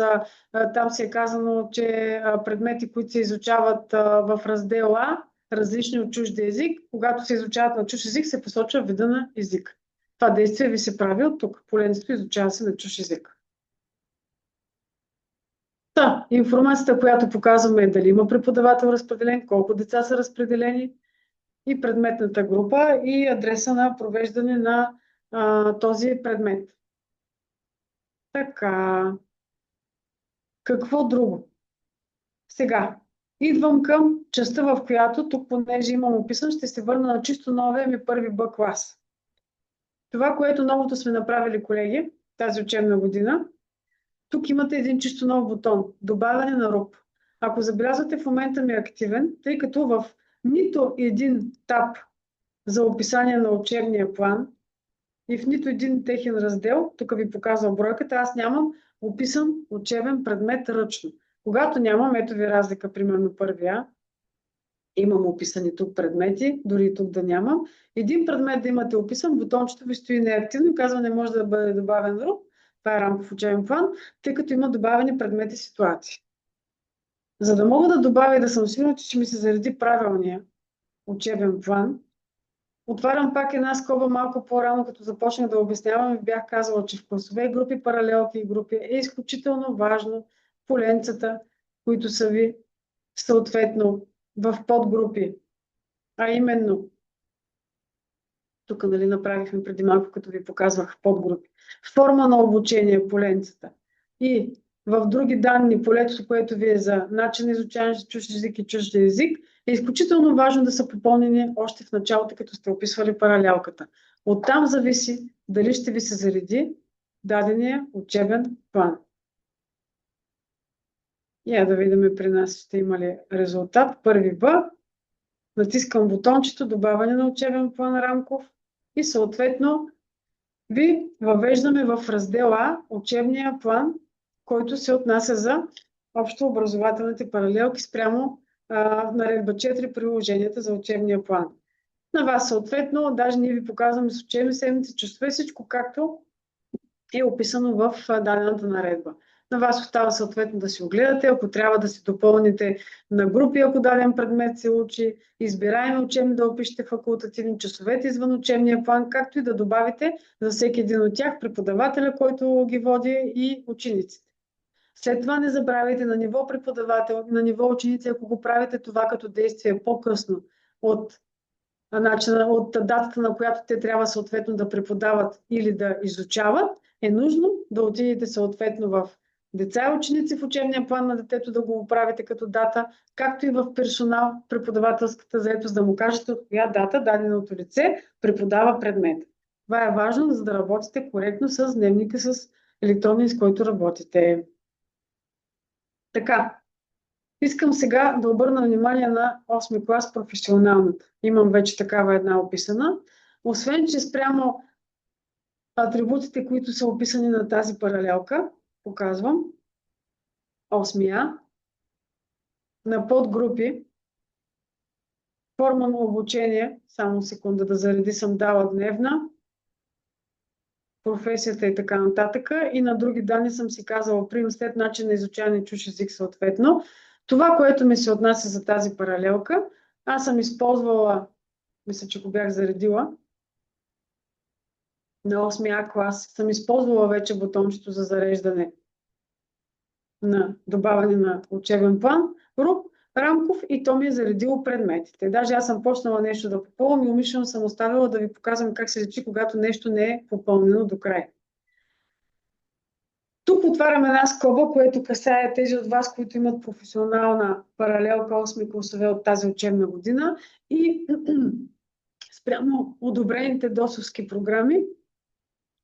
там си е казано, че предмети, които се изучават в раздел А, различни от чужд език, когато се изучават на чужд език, се посочва вида на език. Това действие ви се прави от тук. Поленството изучава се на чужд език. Информацията, която показваме, е дали има преподавател разпределен, колко деца са разпределени, и предметната група, и адреса на провеждане на този предмет. Така, какво друго? Сега, идвам към частта, в която тук, понеже имам описан, ще се върна на чисто новия ми първи Б клас. Това, което новото сме направили, колеги, тази учебна година, тук имате един чисто нов бутон – добавяне на РУП. Ако забелязвате, в момента ми е активен, тъй като в нито един таб за описание на учебния план и в нито един техен раздел, тук ви показва бройката, аз нямам описан учебен предмет ръчно. Когато нямам, ето ви разлика, примерно първия, имам описани тук предмети, дори и тук да нямам. Един предмет да имате описан, бутончето ви стои неактивно и казва, не може да бъде добавен РУП. Това е рамков учебен план, тъй като има добавени предмети и ситуации. За да мога да добавя и да съм сигурна, че ми се зареди правилния учебен план, отварям пак една скоба малко по-рано, като започнах да обяснявам, и бях казала, че в класове групи, паралелки и групи е изключително важно поленцата, които са ви съответно в подгрупи. А именно, тук нали направихме преди малко, като ви показвах подгрупи. Форма на обучение поленцата. И в други данни, полето, което ви е за начин на изучаване на чужд език и чужд език, е изключително важно да са попълнени още в началото, като сте описвали паралелката. Оттам зависи дали ще ви се зареди дадения учебен план. Я да видим при нас ще има ли резултат. Първи Б. Натискам бутончето добавяне на учебен план рамков и съответно ви въвеждаме в раздел А учебния план, който се отнася за общообразователните паралелки спрямо наредба 4 приложенията за учебния план. На вас съответно, даже ние ви показваме с учебни седмици, часове, всичко както е описано в дадената наредба. На вас остава съответно да си огледате, ако трябва да си допълните на групи, ако даден предмет се учи, избираеми учебни да опишете факултативни, часовете извън учебния план, както и да добавите за всеки един от тях преподавателя, който ги води, и учениците. След това не забравяйте на ниво преподавател, на ниво ученици, ако го правите това като действие по-късно от датата, на която те трябва съответно да преподават или да изучават, е нужно да отидете съответно в деца и ученици в учебния план на детето, да го оправите като дата, както и в персонал, преподавателската заетост, да му кажете от коя дата даденото лице преподава предмет. Това е важно, за да работите коректно с дневника, с електронния, с който работите. Така, искам сега да обърна внимание на 8 клас професионалната. Имам вече такава една описана. Освен, че спрямо атрибутите, които са описани на тази паралелка, показвам 8А, на подгрупи, форма на обучение, само секунда да зареди, съм дала дневна, професията и така нататък, и на други данни съм си казала прием след начин на изучаване чужд език съответно. Това, което ми се отнася за тази паралелка, аз съм използвала, мисля, че го бях заредила, на 8А клас, съм използвала вече бутончето за зареждане на добавяне на учебен план, рамков, и то ми е заредило предметите. Даже аз съм почнала нещо да попълвам и умишлено съм оставила да ви показвам как се лечи, когато нещо не е попълнено до край. Тук отварям една скоба, което касае тези от вас, които имат професионална паралелка 8 класове от тази учебна година и спрямо одобрените досовски програми,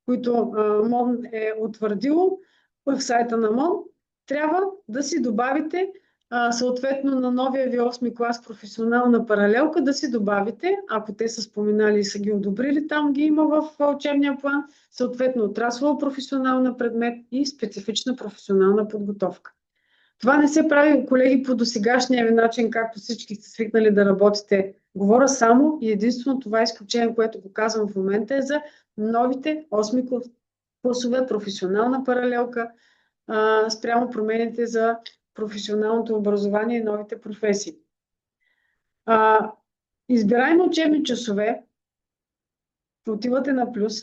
които МОН е утвърдило в сайта на МОН, трябва да си добавите съответно на новия ви 8 клас професионална паралелка, да си добавите, ако те са споменали и са ги одобрили, там ги има в учебния план, съответно отраслова професионална предмет и специфична професионална подготовка. Това не се прави, колеги, по досегашния ви начин, както всички сте свикнали да работите. Говоря само и единствено това изключение, което го казвам в момента, е за новите 8 класове професионална паралелка спрямо промените за професионалното образование и новите професии. Избираеми учебни часове, отивате на плюс,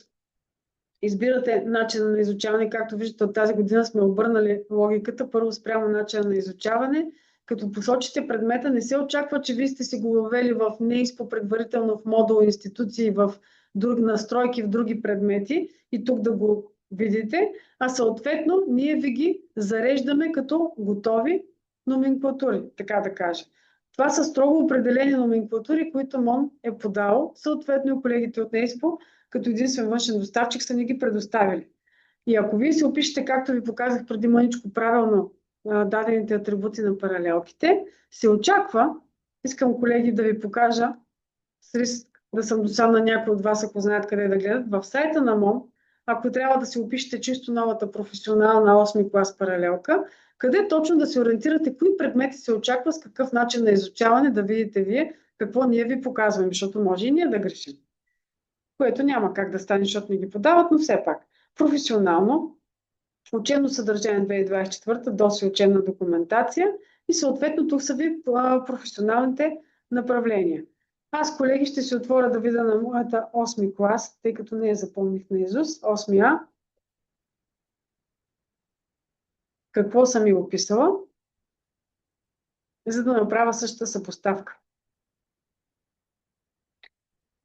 избирате начина на изучаване. Както виждате, от тази година сме обърнали логиката. Първо спрямо начина на изучаване. Като посочите предмета, не се очаква, че вие сте си го въвели в НЕИСПО предварително в модул институции, в други настройки, в други предмети и тук да го видите, а съответно ние ви ги зареждаме като готови номенклатури, така да кажа. Това са строго определени номенклатури, които МОН е подал, съответно и колегите от НЕИСПО, като единствен външен доставчик, са ни ги предоставили. И ако вие се опишете, както ви показах преди мъничко правилно, дадените атрибути на паралелките, се очаква, искам колеги да ви покажа, с риск да съм досадна някой от вас, ако знаят къде да гледат, в сайта на МОН, ако трябва да си опишете чисто новата професионална 8 клас паралелка, къде точно да се ориентирате, кои предмети се очаква, с какъв начин на изучаване, да видите вие какво ние ви показваме, защото може и ние да грешим. Което няма как да стане, защото не ги подават, но все пак. Професионално, учебно съдържание 2024, доси учебна документация и съответно тук са ви професионалните направления. Аз, колеги, ще се отворя да видя на моята 8 клас, тъй като не я запомних наизуст, 8А. Какво съм ми описала, за да направя същата съпоставка.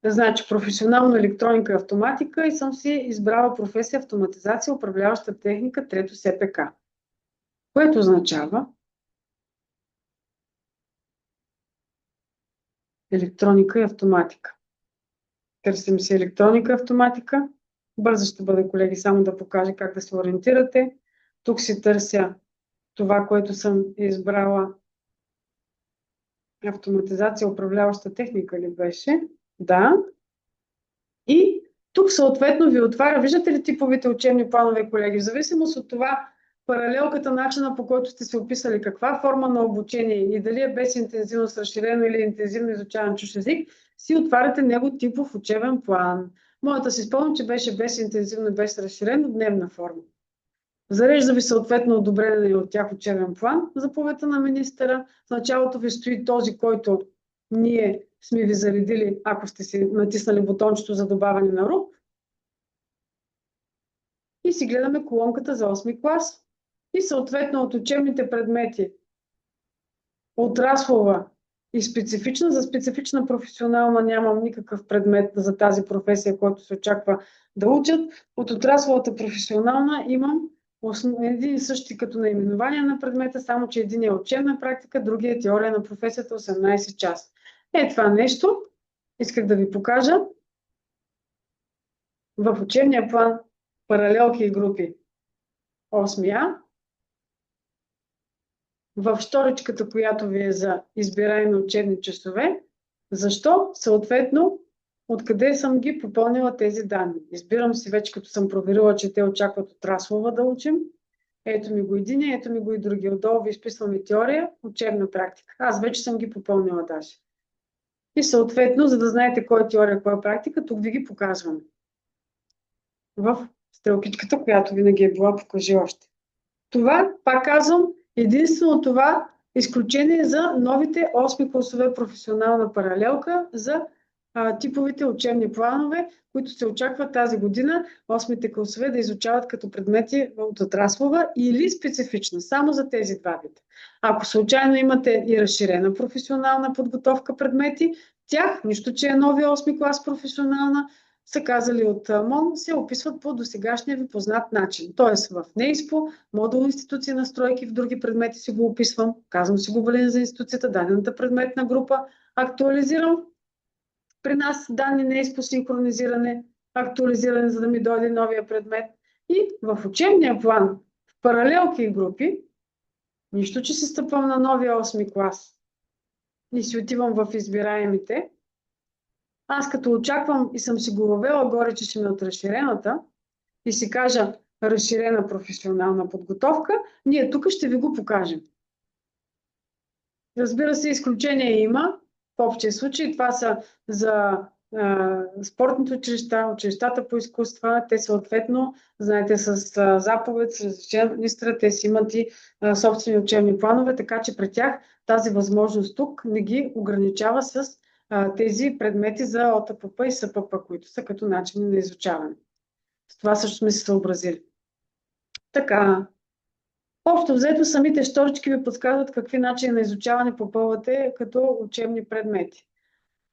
Значи, професионална електроника и автоматика и съм си избрала професия автоматизация, управляваща техника, трето СПК. Което означава електроника и автоматика. Търсим си електроника и автоматика. Бързо ще бъде, колеги, само да покажа как да се ориентирате. Тук си търся това, което съм избрала. Автоматизация, управляваща техника ли беше? Да. И тук съответно ви отваря, виждате ли типовите учебни планове, колеги, в зависимост от това паралелката, начина по който сте се описали, каква форма на обучение и дали е без интензивност разширено или интензивно изучаван чужд език, си отваряте него типов учебен план. Моята си спомням, че беше без интензивно и без разширено дневна форма. Зарежда ви съответно одобрение от тях учебен план, заповедта на министъра. В началото ви стои този, който ние сме ви заредили, ако сте си натиснали бутончето за добавяне на РУП. И си гледаме колонката за 8 клас. И съответно от учебните предмети отраслова и специфична. За специфична професионална нямам никакъв предмет за тази професия, който се очаква да учат. От отрасловата професионална имам един и същи като наименование на предмета, само че един е учебна практика, другия е теория на професията 18 часа. Това нещо исках да ви покажа в учебния план паралелки и групи 8А. В шторичката, която ви е за избираеми учебни часове, защо? Съответно, откъде съм ги попълнила тези данни. Избирам си вече, като съм проверила, че те очакват отраслова да учим. Ето ми го единия, ето ми го и другия. Отдолу ви изписвам и теория, учебна практика. Аз вече съм ги попълнила даже. И съответно, за да знаете кой е теория, кой е практика, тук ви ги показвам. В стрелкичката, която винаги е била, покажи още. Това, пак казвам, единствено това Изключение за новите 8 класове професионална паралелка за типовите учебни планове, които се очаква тази година 8-те класове да изучават като предмети от отраслова или специфична. Само за тези два вида. Ако случайно имате и разширена професионална подготовка предмети, тях, нищо, че е новия 8 клас професионална, са казали от МОН, се описват по досегашния ви познат начин. Тоест в НЕИСПО, модул институции настройки, в други предмети си го описвам, казвам си го за институцията, дадената предметна група, актуализирам. При нас данни НЕИСПО синхронизиране, актуализиране, за да ми дойде новия предмет. И в учебния план, в паралелки и групи, нищо, че си стъпвам на новия 8 клас и си отивам в избираемите, аз като очаквам и съм си го въвела горе, че ще ми от разширената и си кажа разширена професионална подготовка, ние тук ще ви го покажем. Разбира се, изключение има. В общия случай това са за спортните училища, училищата по изкуства. Те съответно, знаете, с заповед, с разрешен министър, те си имат и собствени учебни планове, така че при тях тази възможност тук не ги ограничава с тези предмети за ОТПП и СПП, които са като начини на изучаване. С това също сме се съобразили. Така, общо взето самите щорички ви подсказват какви начини на изучаване попълвате като учебни предмети.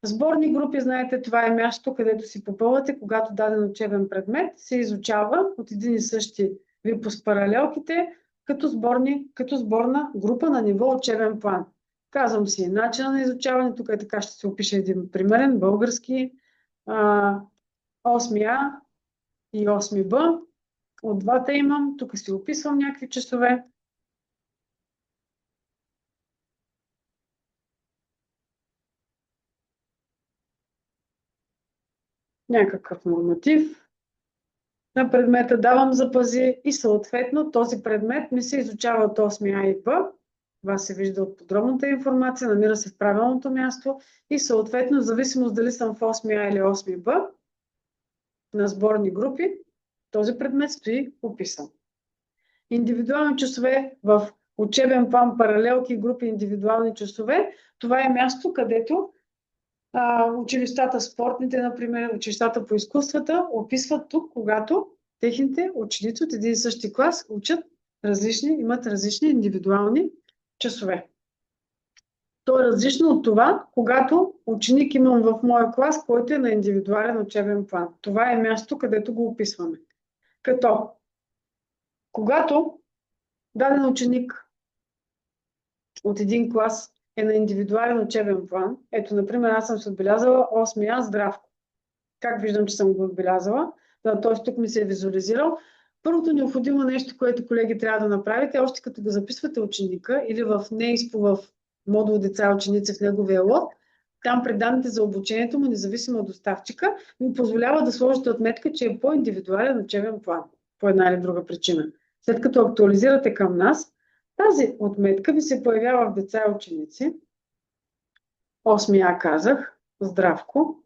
Сборни групи, знаете, това е място, където си попълвате, когато даден учебен предмет се изучава от един и същи випуск с паралелките, като сборна група на ниво учебен план. Казвам си начина на изучаване, тук е така, ще се опише един примерен, български, 8А и 8Б. От двата имам, тук си описвам някакви часове. Някакъв норматив на предмета давам за пази и съответно този предмет ми се изучава от 8А и Б. Това се вижда от подробната информация, намира се в правилното място и съответно, в зависимост дали съм в 8А или 8Б, на сборни групи, този предмет стои описан. Индивидуални часове в учебен план, паралелки, групи, индивидуални часове. Това е място, където училищата спортните, например, училищата по изкуствата, описват тук, когато техните ученици от един и същи клас учат имат различни индивидуални часове. То е различно от това, когато ученик имам в моя клас, който е на индивидуален учебен план. Това е място, където го описваме. Като, когато даден ученик от един клас е на индивидуален учебен план, ето, например, аз съм се отбелязала 8А Здравко. Как виждам, че съм го отбелязала? Т.е. тук ми се е визуализирал. Първото необходимо нещо, което, колеги, трябва да направите, още като го записвате ученика или в НЕИСПО, в модул деца и ученици в неговия лот, там пред данните за обучението му, независимо от доставчика, ми позволява да сложите отметка, че е по-индивидуален учебен план, по една или друга причина. След като актуализирате към нас, тази отметка ви се появява в деца и ученици. 8А казах, Здравко.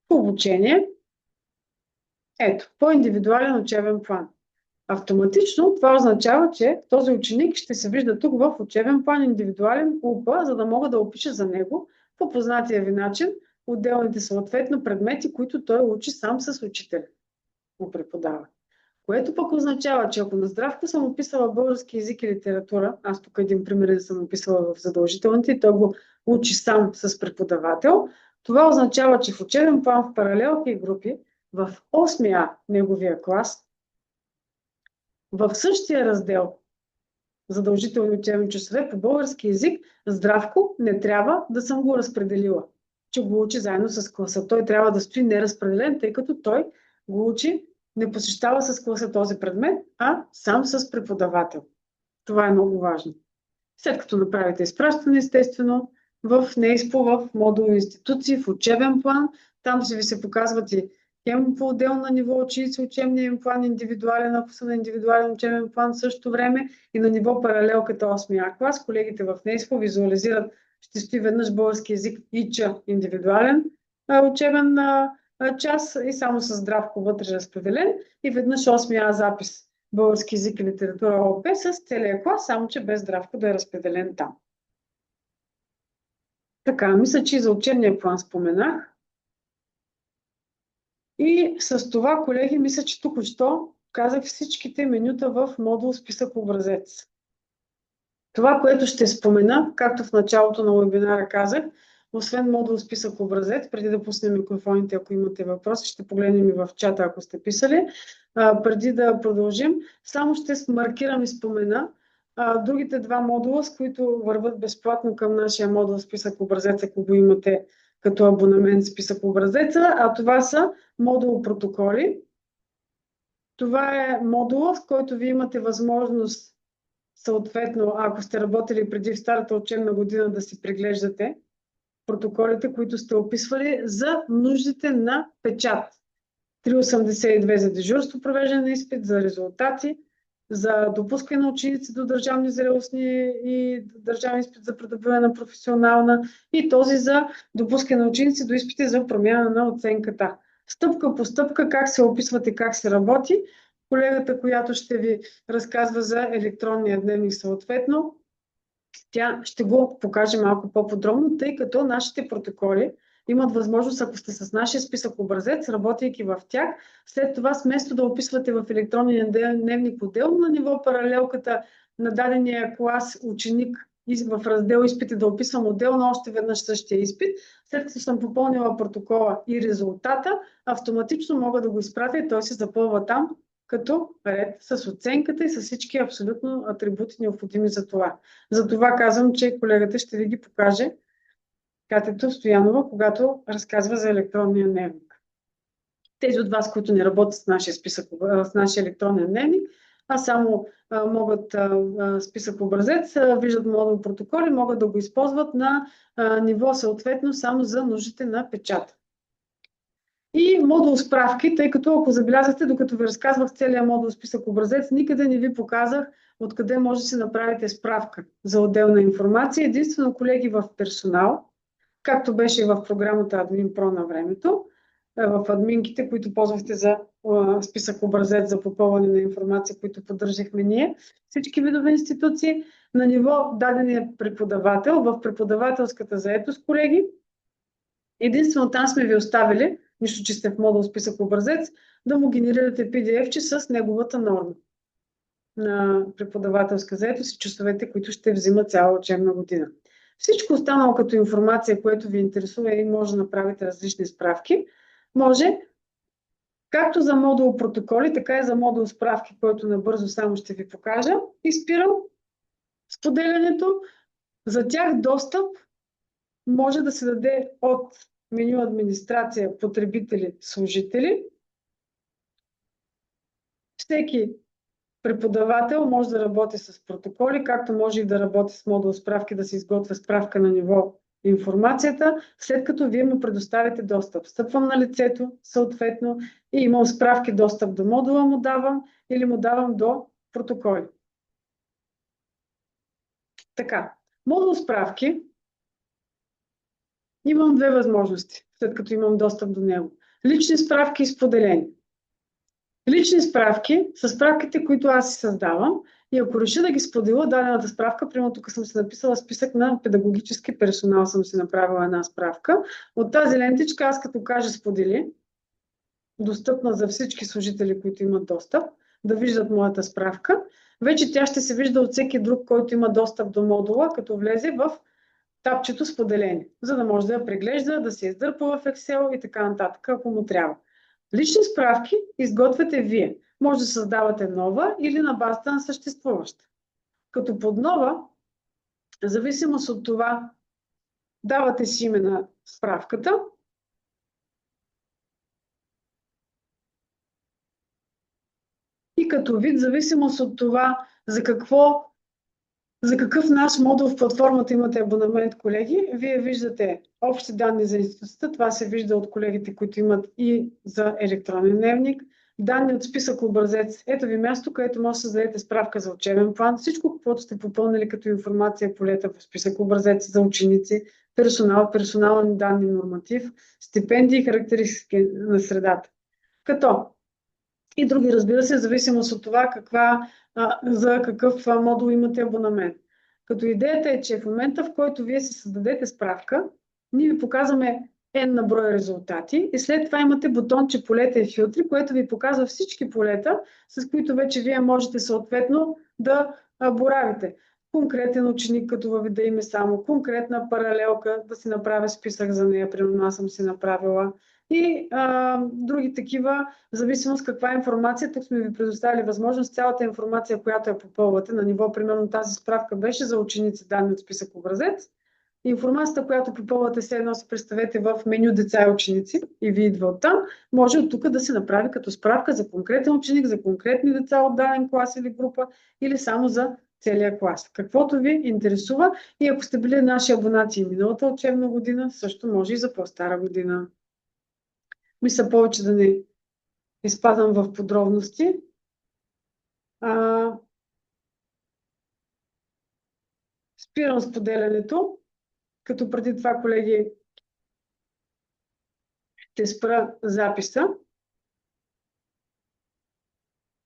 Обучение. Ето, по-индивидуален учебен план. Автоматично това означава, че този ученик ще се вижда тук в учебен план индивидуален УПА, за да мога да опиша за него по познатия ви начин отделните съответно предмети, които той учи сам с учителя. Го преподава. Което пък означава, че ако на Здравко съм описала български език и литература, аз тук един пример съм описала в задължителните и той го учи сам с преподавател, това означава, че в учебен план в паралелки и групи, в 8А неговия клас, в същия раздел задължителни учебни часове по български език, Здравко не трябва да съм го разпределила, че го учи заедно с класа. Той трябва да стои неразпределен, тъй като той го учи, не посещава с класа този предмет, а сам с преподавател. Това е много важно. След като направите изпращане, естествено, в НЕИСПО, в модул институции, в учебен план, там ще ви се показват и хем по отделно ниво ученици, учебния им план, индивидуален, ако са на индивидуален учебен план в същото време и на ниво паралелката 8А клас. Колегите в НЕИСПО визуализират, ще стои веднъж български език и индивидуален учебен час и само с Здравко вътре разпределен и веднъж 8А запис български език и литература ОП с целия клас, само че без Здравко да е разпределен там. Така, мисля, че и за учебния план споменах. И с това, колеги, мисля, че току-що казах всичките менюта в модул списък образец. Това, което ще спомена, както в началото на вебинара казах, освен модул списък образец, преди да пуснем микрофоните, ако имате въпроси, ще погледнем и в чата, ако сте писали. Преди да продължим, само ще маркирам и спомена другите два модула, с които върват безплатно към нашия модул списък образец, ако го имате като абонамент списък образеца, а това са модул протоколи. Това е модула, в който ви имате възможност, съответно, ако сте работили преди в старата учебна година, да си преглеждате протоколите, които сте описвали за нуждите на печат. 382 за дежурство, провеждане на изпит, за резултати, за допускане на ученици до държавни зрелостни и държавен изпит за придобиване на професионална и този за допускане на ученици до изпити за промяна на оценката. Стъпка по стъпка как се описват и как се работи. Колегата, която ще ви разказва за електронния дневник съответно, тя ще го покаже малко по-подробно, тъй като нашите протоколи имат възможност, ако сте с нашия списък образец, работейки в тях, след това вместо да описвате в електронния дневник отделно на ниво паралелката на дадения клас ученик в раздел изпити да описвам отделно още веднъж същия изпит, след като съм попълнила протокола и резултата, автоматично мога да го изпратя и той се запълва там като ред с оценката и с всички абсолютно атрибути необходими за това. Затова казвам, че колегата ще ви ги покаже, Катето Стоянова, когато разказва за електронния дневник. Тези от вас, които не работят с нашия списък, с нашия електронен дневник, а само могат списък образец, виждат модул протоколи, могат да го използват на ниво съответно само за нуждите на печата. И модул справки, тъй като ако забелязахте, докато ви разказвах целият модул списък образец, никъде не ви показах откъде може да си направите справка за отделна информация. Единствено, колеги, в персонал, както беше и в програмата Admin Pro на времето, в админките, които ползвахте за списък образец за попълване на информация, които поддържахме ние, всички видове институции, на ниво дадения преподавател, в преподавателската заетост, колеги, единствено там сме ви оставили, нищо, че сте в модул списък образец, да му генерирате PDF-че с неговата норма на преподавателска заетост и часовете, които ще взима цяла учебна година. Всичко останало като информация, което ви интересува и може да направите различни справки, може както за модул протоколи, така и за модул справки, който набързо само ще ви покажа. Изпирам споделянето. За тях достъп може да се даде от меню администрация, потребители, служители. Всеки преподавател може да работи с протоколи, както може и да работи с модул справки, да се изготвя справка на ниво информацията, след като вие му предоставите достъп. Стъпвам на лицето, съответно, и имам справки, достъп до модула му давам или му давам до протоколи. Така, модул справки имам две възможности, след като имам достъп до него. Лични справки и споделени. Лични справки са справките, които аз си създавам и ако реша да ги споделя дадената справка, примерно тук съм си написала списък на педагогически персонал, съм си направила една справка. От тази лентичка аз като кажа сподели, достъпна за всички служители, които имат достъп, да виждат моята справка, вече тя ще се вижда от всеки друг, който има достъп до модула, като влезе в тапчето споделение, за да може да я преглежда, да се издърпа в Excel и така нататък, ако му трябва. Лични справки изготвяте вие. Може да създавате нова или на базата на съществуваща. Като под нова, в зависимост от това, давате си име на справката. И като вид, в зависимост от това, за какъв наш модул в платформата имате абонамент, колеги, вие виждате общи данни за институцията. Това се вижда от колегите, които имат и за електронен дневник. Данни от списък образец. Ето ви място, където може да създадете справка за учебен план. Всичко, каквото сте попълнили като информация, полета в списък образец за ученици, персонал, персонални данни, норматив, стипендии и характеристики на средата. Като И други, разбира се, в зависимост от това за какъв модул имате абонамент. Като идеята е, че в момента, в който вие си създадете справка, ние ви показваме N на брой резултати и след това имате бутонче полета и филтри, което ви показва всички полета, с които вече вие можете съответно да боравите. Конкретен ученик, като във вида име само, конкретна паралелка, да си направя списък за нея, примерно аз съм си направила, и други такива, в зависимост каква информация. Тук сме ви предоставили възможност цялата информация, която я попълвате на ниво, примерно тази справка беше за ученици, данни от списък образец. Информацията, която попълвате, все едно се представете в меню деца и ученици и ви идва оттам, може от тук да се направи като справка за конкретен ученик, за конкретни деца от даден клас или група, или само за целия клас. Каквото ви интересува, и ако сте били наши абонати миналата учебна година, също може и за по-стара година. Мисля повече да не изпадам в подробности. Спирам споделянето, като преди това, колеги, ще спра записа.